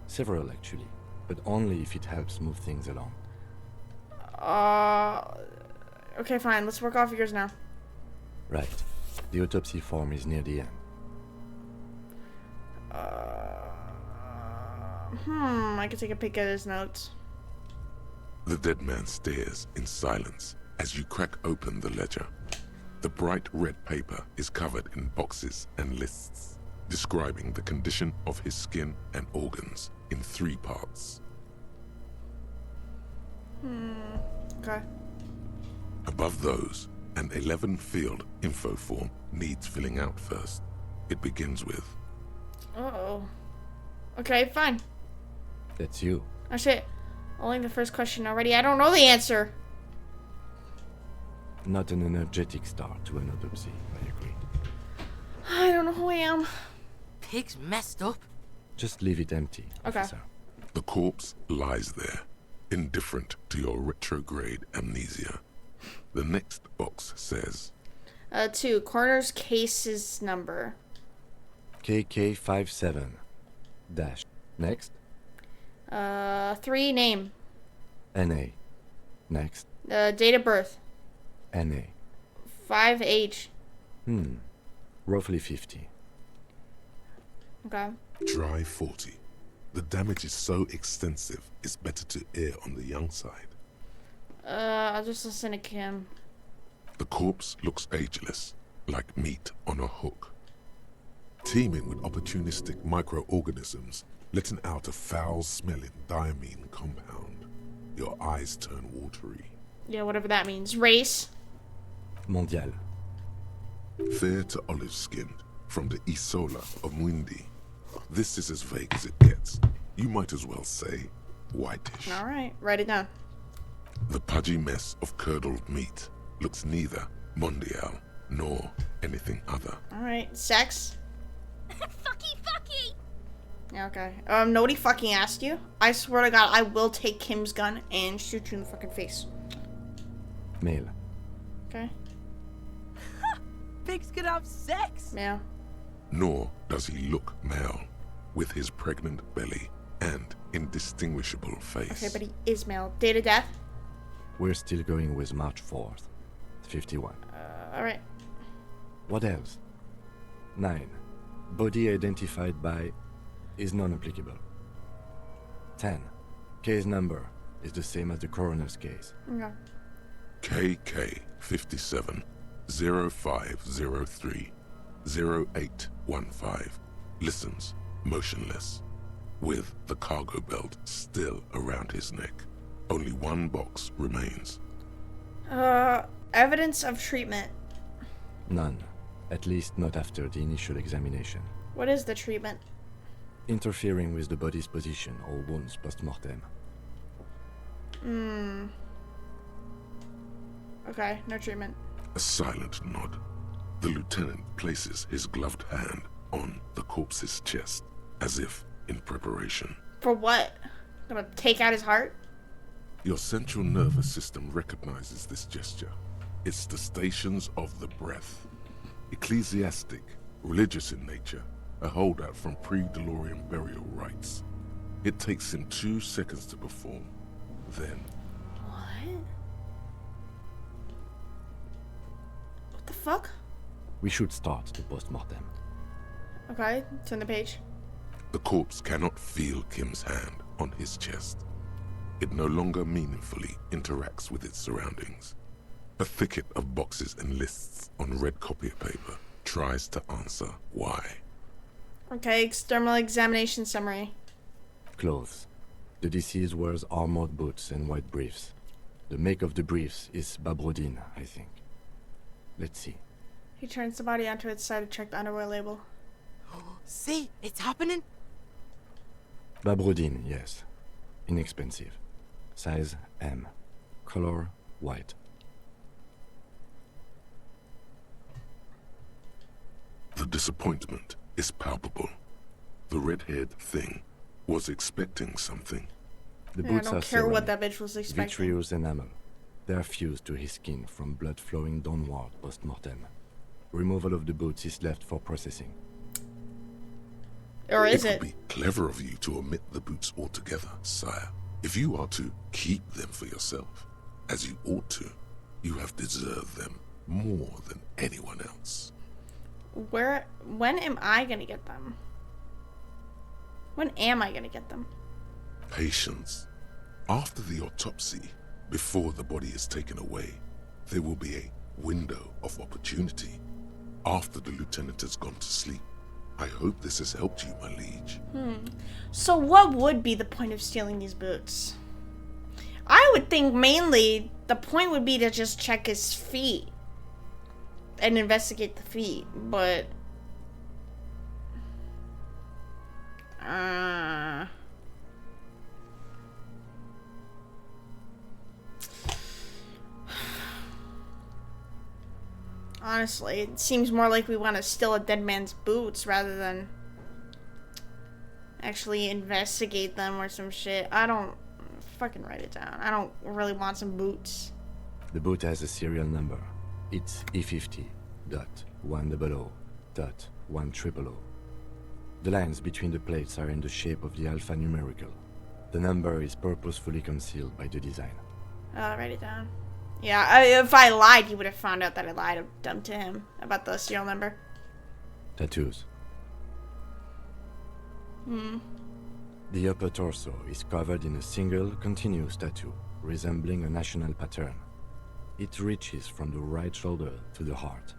Several, actually. But only if it helps move things along. Okay, fine. Let's work off yours now. Right. The autopsy form is near the end. I could take a peek at his notes. The dead man stares in silence as you crack open the ledger. The bright red paper is covered in boxes and lists, describing the condition of his skin and organs in 3 parts. Okay. Above those, an 11-field info form needs filling out first. It begins with, Uh-oh. Okay, fine. That's you. Oh, shit. Only the first question already. I don't know the answer. Not an energetic start to an autopsy, I agree. I don't know who I am. Pig's messed up. Just leave it empty, Okay. officer. the corpse lies there, indifferent to your retrograde amnesia. The next box says, 2. Coroner's cases number. KK57. Dash. Next. 3. Name. NA. Next. Date of birth. NA. 5. Age. Roughly 50. Okay. dry 40. The damage is so extensive, it's better to err on the young side. I'll just listen to Kim. The corpse looks ageless, like meat on a hook. Teeming with opportunistic microorganisms, letting out a foul-smelling diamine compound. Your eyes turn watery. Yeah, whatever that means. Race. Mondial. Fair to olive-skinned, from the Isola of Mwindi. This is as vague as it gets. You might as well say whitish. Alright, write it down. The pudgy mess of curdled meat looks neither mondial nor anything other. Alright, sex. Fucky! Yeah, okay. Nobody fucking asked you. I swear to God, I will take Kim's gun and shoot you in the fucking face. Male. Okay? Pigs can have sex. Male. Nor does he look male, with his pregnant belly and indistinguishable face. Okay, but he is male. Date of death? We're still going with March 4th. 51. Alright. What else? 9. Body identified by is non-applicable. 10. Case number is the same as the coroner's case. Okay. KK 57 0503 0815 listens motionless, with the cargo belt still around his neck. Only one box remains. Evidence of treatment. None. At least not after the initial examination. What is the treatment? Interfering with the body's position or wounds post-mortem. Okay, no treatment. A silent nod. The lieutenant places his gloved hand on the corpse's chest, as if in preparation. For what? Gonna take out his heart? Your central nervous system recognizes this gesture. It's the stations of the breath. Ecclesiastic, religious in nature, a holdout from pre-DeLorean burial rites. It takes him 2 seconds to perform. Then... What? What the fuck? We should start the post-mortem. Okay, turn the page. The corpse cannot feel Kim's hand on his chest. It no longer meaningfully interacts with its surroundings. A thicket of boxes and lists on red copy paper tries to answer why. Okay, external examination summary. Clothes. The deceased wears armored boots and white briefs. The make of the briefs is Babrodine, I think. Let's see. He turns the body onto its side to check the underwear label. See, it's happening. Babrodine, yes. Inexpensive. Size M. Color white. The disappointment is palpable. The red-haired thing was expecting something. The I boots don't are care what ceramic, that bitch was expecting. vitreous enamel. They are fused to his skin from blood flowing downward post-mortem. Removal of the boots is left for processing. Or is It it? would be clever of you to omit the boots altogether, sire. If you are to keep them for yourself, as you ought to, you have deserved them more than anyone else. When am I gonna get them? When am I gonna get them? Patience. After the autopsy, before the body is taken away, there will be a window of opportunity. After the lieutenant has gone to sleep. I hope this has helped you, my liege. So what would be the point of stealing these boots? I would think mainly the point would be to just check his feet and investigate the feet, but honestly, it seems more like we want to steal a dead man's boots rather than actually investigate them or some shit. I don't fucking write it down. I don't really want some boots. The boot has a serial number. It's E50.100.100. The lines between the plates are in the shape of the alphanumerical. The number is purposefully concealed by the design. I'll write it down. Yeah, if I lied, you would have found out that I lied to him about the serial number. Tattoos. The upper torso is covered in a single continuous tattoo, resembling a national pattern. It reaches from the right shoulder to the heart.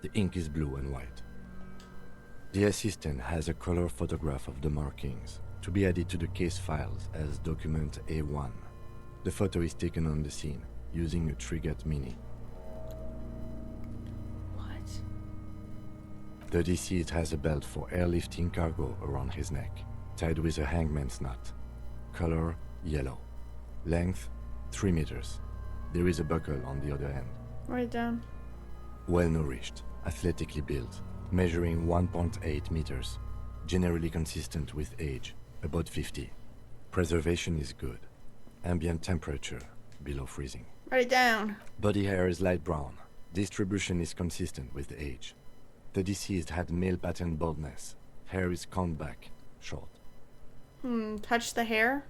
The ink is blue and white. The assistant has a color photograph of the markings, to be added to the case files as document A1. The photo is taken on the scene, using a Trigat Mini. What? The deceased has a belt for airlifting cargo around his neck, tied with a hangman's knot. Color yellow. Length 3 meters. There is a buckle on the other end. Write it down. Well nourished, athletically built, measuring 1.8 meters. Generally consistent with age, about 50. Preservation is good. Ambient temperature below freezing. Write it down. Body hair is light brown. Distribution is consistent with age. The deceased had male pattern baldness. Hair is combed back, short. Touch the hair.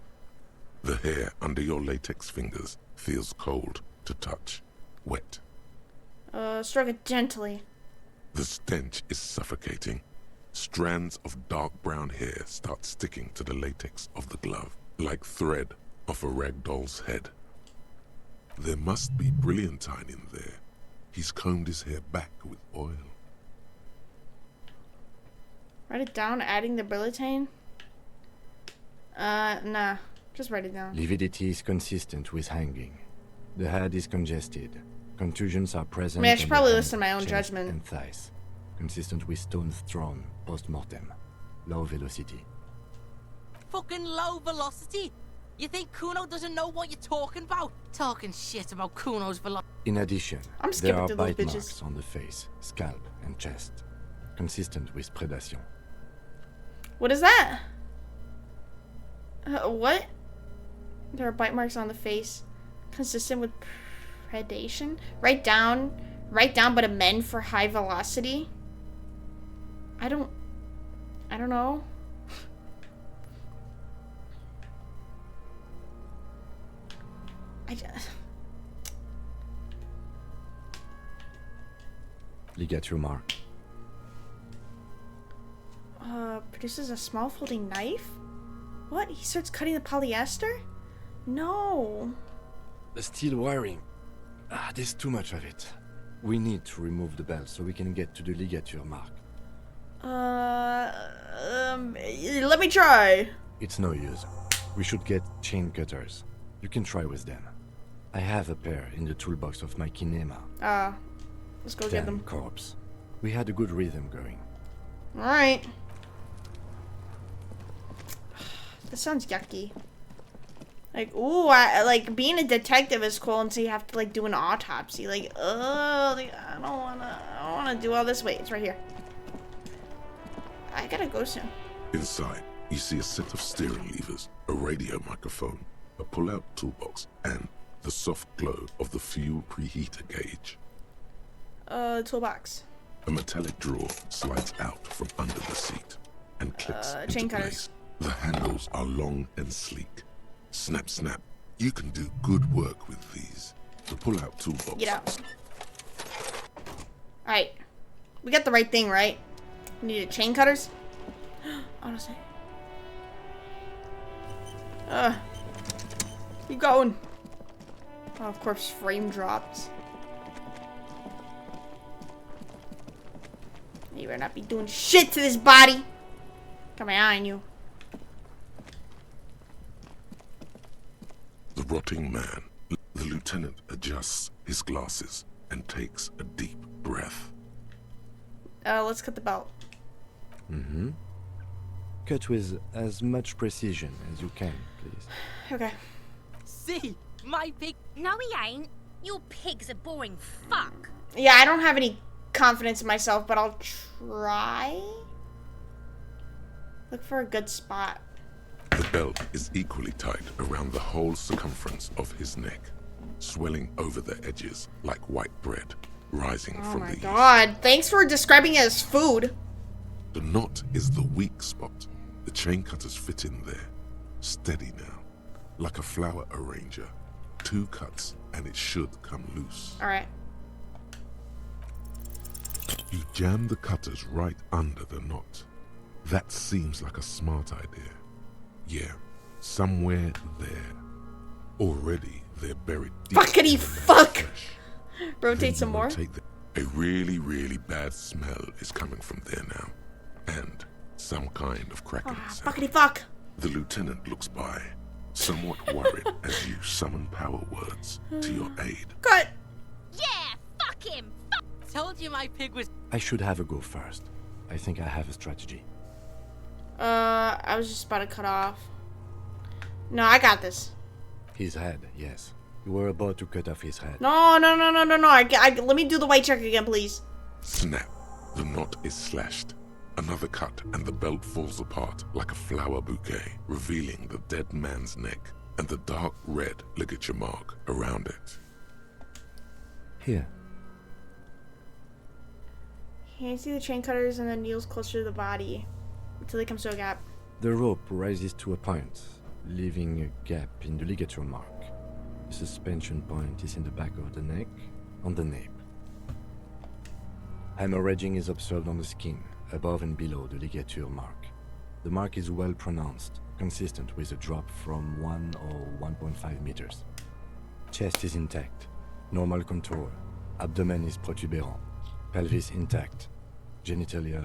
The hair under your latex fingers feels cold to touch, wet. Stroke it gently. The stench is suffocating. Strands of dark brown hair start sticking to the latex of the glove, like thread off a rag doll's head. There must be brilliantine in there. He's combed his hair back with oil. Write it down, adding the brilliantine. Nah. Just write it down. Lividity is consistent with hanging. The head is congested. Contusions are present. I should on probably the listen to my hand, own chest, judgment. And thighs. Consistent with stones thrown post-mortem. Low velocity. Fucking low velocity. You think Kuno doesn't know what you're talking about? Talking shit about Kuno's velocity. In addition, I'm there skipping are through those bite bitches. marks on the face, scalp, and chest. Consistent with predation. What is that? What? There are bite marks on the face, consistent with predation. Write down, but amend for high velocity. I don't know. Ligature mark. Produces a small folding knife? What? He starts cutting the polyester? No. The steel wiring. There's too much of it. We need to remove the belt so we can get to the ligature mark. Let me try. It's no use. We should get chain cutters. You can try with them. I have a pair in the toolbox of my kinema. Let's go get them. Corpse. We had a good rhythm going. Alright. This sounds yucky. Like, ooh, like being a detective is cool until you have to like do an autopsy. Like, I don't wanna do all this. Wait, it's right here. I gotta go soon. Inside, you see a set of steering levers, a radio microphone, a pull-out toolbox, and the soft glow of the fuel preheater gauge. Toolbox. A metallic drawer slides out from under the seat and clicks chain into cutters. place. The handles are long and sleek. Snap, snap. You can do good work with these. The pull-out toolbox. Get out. Alright. We got the right thing, right? We needed chain cutters? Honestly. Keep going. Oh, of course, frame dropped. You better not be doing shit to this body. Got my eye on you. The rotting man. The lieutenant adjusts his glasses and takes a deep breath. Let's cut the belt. Mm-hmm. Cut with as much precision as you can, please. Okay. See, my pig. No, he ain't. Your pig's a boring fuck. Yeah, I don't have any confidence in myself, but I'll try. Look for a good spot. The belt is equally tight around the whole circumference of his neck, swelling over the edges like white bread, rising Oh from my the east. god. Thanks for describing it as food. The knot is the weak spot. The chain cutters fit in there. Steady now. Like a flower arranger. 2 cuts and it should come loose. Alright. You jam the cutters right under the knot. That seems like a smart idea. Yeah, somewhere there. Already they're buried deep. Fuckity in the fuck! flesh. Rotate Then some you more. rotate a really, really bad smell is coming from there now. And some kind of cracking sound. Fuckity fuck! The lieutenant looks by, somewhat worried as you summon power words to your aid. Cut! Yeah, fuck him. Told you my pig was. I should have a go first. I think I have a strategy. I was just about to cut off. No, I got this. His head, yes. You were about to cut off his head. No. Let me do the white check again, please. Snap. The knot is slashed. Another cut and the belt falls apart like a flower bouquet, revealing the dead man's neck and the dark red ligature mark around it. Here. Can you see the chain cutters and the needles closer to the body until they come to a gap? The rope rises to a point, leaving a gap in the ligature mark. The suspension point is in the back of the neck, on the nape. Hemorrhaging is observed on the skin, above and below the ligature mark. The mark is well pronounced, consistent with a drop from 1 or 1.5 meters. Chest is intact, normal contour. Abdomen is protuberant. Pelvis intact. Genitalia...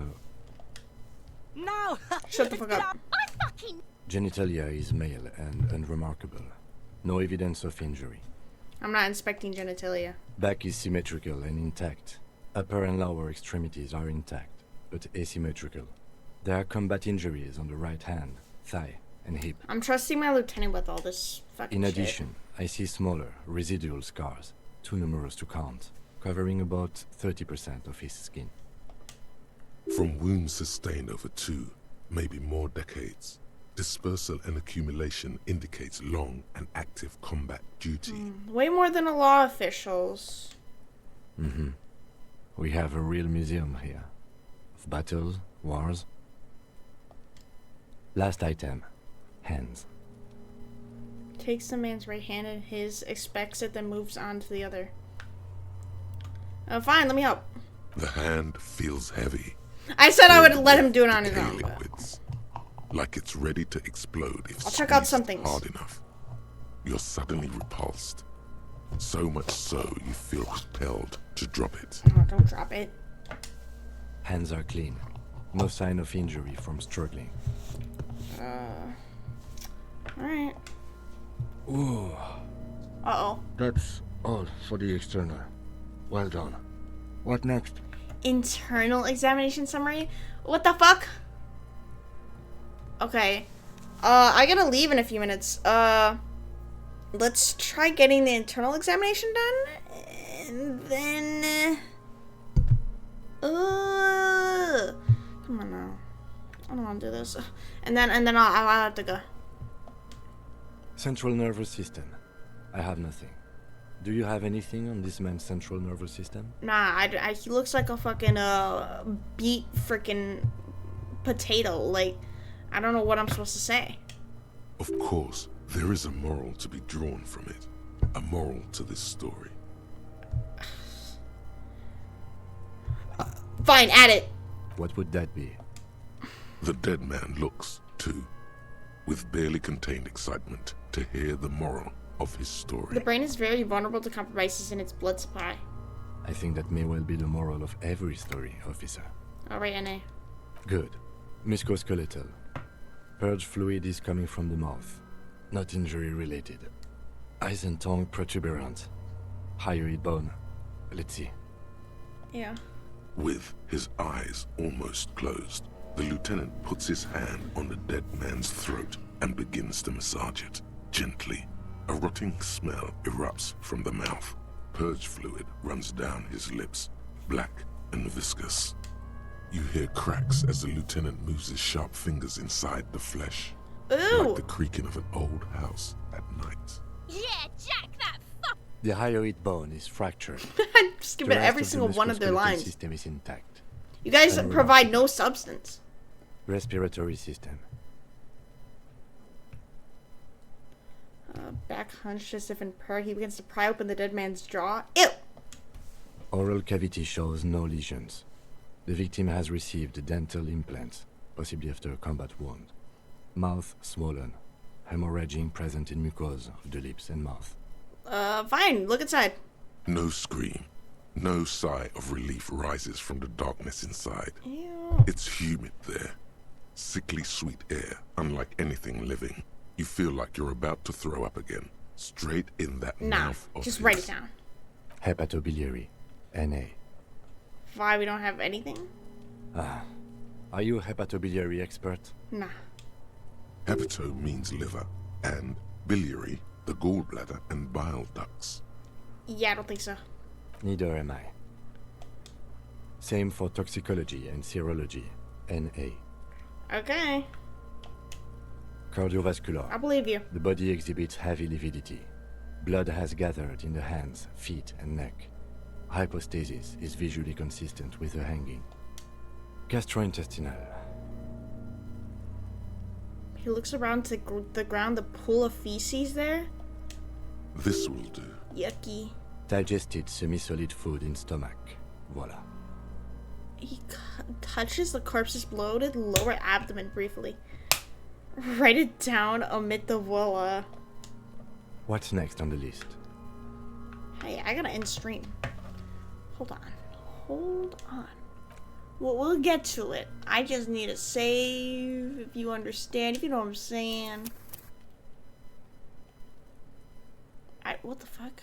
No! Shut the fuck up. I fucking. Genitalia is male and unremarkable. No evidence of injury. I'm not inspecting genitalia. Back is symmetrical and intact. Upper and lower extremities are intact, but asymmetrical. There are combat injuries on the right hand, thigh, and hip. I'm trusting my lieutenant with all this fucking In shit. addition, I see smaller, residual scars, too numerous to count, covering about 30% of his skin. From wounds sustained over 2, maybe more decades, Dispersal and accumulation indicates long and active combat duty. Way more than a law officials. Mm-hmm. We have a real museum here. Of battles, wars. Last item. Hands. Takes the man's right hand in his, expects it, then moves on to the other. Fine, let me help. The hand feels heavy. I said I would let him do it on his decay own. But... liquids, like it's ready to explode if I'll check out squeezed some things. hard enough. You're suddenly repulsed. So much so you feel compelled to drop it. Oh, don't drop it. Hands are clean. No sign of injury from struggling. Alright. Ooh. Uh-oh. That's all for the external. Well done. What next? Internal examination summary? What the fuck? Okay. I gotta leave in a few minutes. Let's try getting the internal examination done. And then... come on now. I don't want to do this. And then I'll have to go. Central nervous system. I have nothing. Do you have anything on this man's central nervous system? Nah, he looks like a fucking, beat freaking potato. Like, I don't know what I'm supposed to say. Of course, there is a moral to be drawn from it. A moral to this story. Fine, add it. What would that be? The dead man looks, too, with barely contained excitement to hear the moral of his story. The brain is very vulnerable to compromises in its blood supply. I think that may well be the moral of every story, officer. Alright, NA. Good. Musculoskeletal. Purge fluid is coming from the mouth. Not injury related. Eyes and tongue protuberant. Hyoid bone. Let's see. Yeah. With his eyes almost closed, the lieutenant puts his hand on the dead man's throat and begins to massage it, gently. A rotting smell erupts from the mouth. Purge fluid runs down his lips, black and viscous. You hear cracks as the lieutenant moves his sharp fingers inside the flesh. Ooh! Like the creaking of an old house at night. Yeah, Jack, that fuck. The hyoid bone is fractured. Just give it every single one of their lines. System is intact. You guys provide no substance. Respiratory system. Back hunched as if in prayer, he begins to pry open the dead man's jaw. Ew! Oral cavity shows no lesions. The victim has received dental implants, possibly after a combat wound. Mouth swollen. Hemorrhaging present in mucosa of the lips and mouth. Fine. Look inside. No scream. No sigh of relief rises from the darkness inside. Ew. It's humid there. Sickly sweet air, unlike anything living. You feel like you're about to throw up again. Straight in that mouth of just his. write it down. Hepatobiliary. NA. Why, we don't have anything? Are you a hepatobiliary expert? Nah. Hepato means liver, and biliary, the gallbladder and bile ducts. Yeah, I don't think so. Neither am I. Same for toxicology and serology. NA. Okay. Cardiovascular. I believe you. The body exhibits heavy lividity. Blood has gathered in the hands, feet, and neck. Hypostasis is visually consistent with the hanging. Gastrointestinal. He looks around to the ground, the pool of feces there. This will do. Yucky. Digested semi-solid food in stomach. Voila. He touches the corpse's bloated lower abdomen briefly. Write it down, omit the voila. What's next on the list? Hey, I gotta end stream. Hold on. We'll get to it. I just need a save, if you understand, if you know what I'm saying. What the fuck?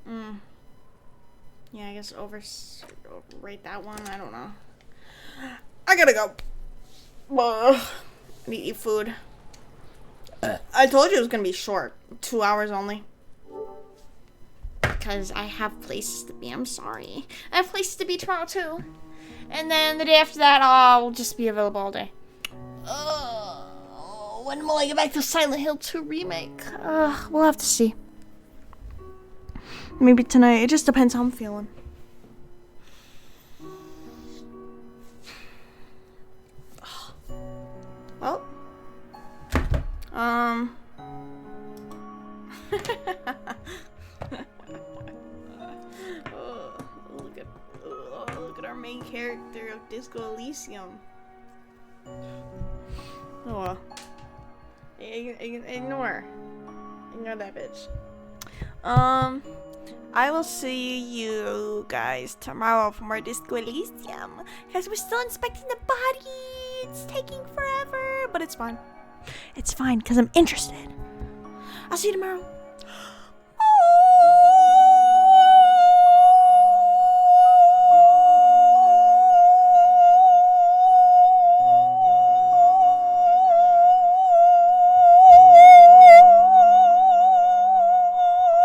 Yeah, I guess overrate that one. I don't know. I gotta go. I need to eat food. I told you it was gonna be short. 2 hours only. Because I have places to be. I'm sorry. I have places to be tomorrow too. And then the day after that, I'll just be available all day. When will I get back to Silent Hill 2 Remake? We'll have to see. Maybe tonight. It just depends how I'm feeling. Well. Look at our main character of Disco Elysium. Oh well. Ignore that bitch. I will see you guys tomorrow for more Disco Elysium, because we're still inspecting the body. It's taking forever, but it's fine. It's fine, because I'm interested. I'll see you tomorrow.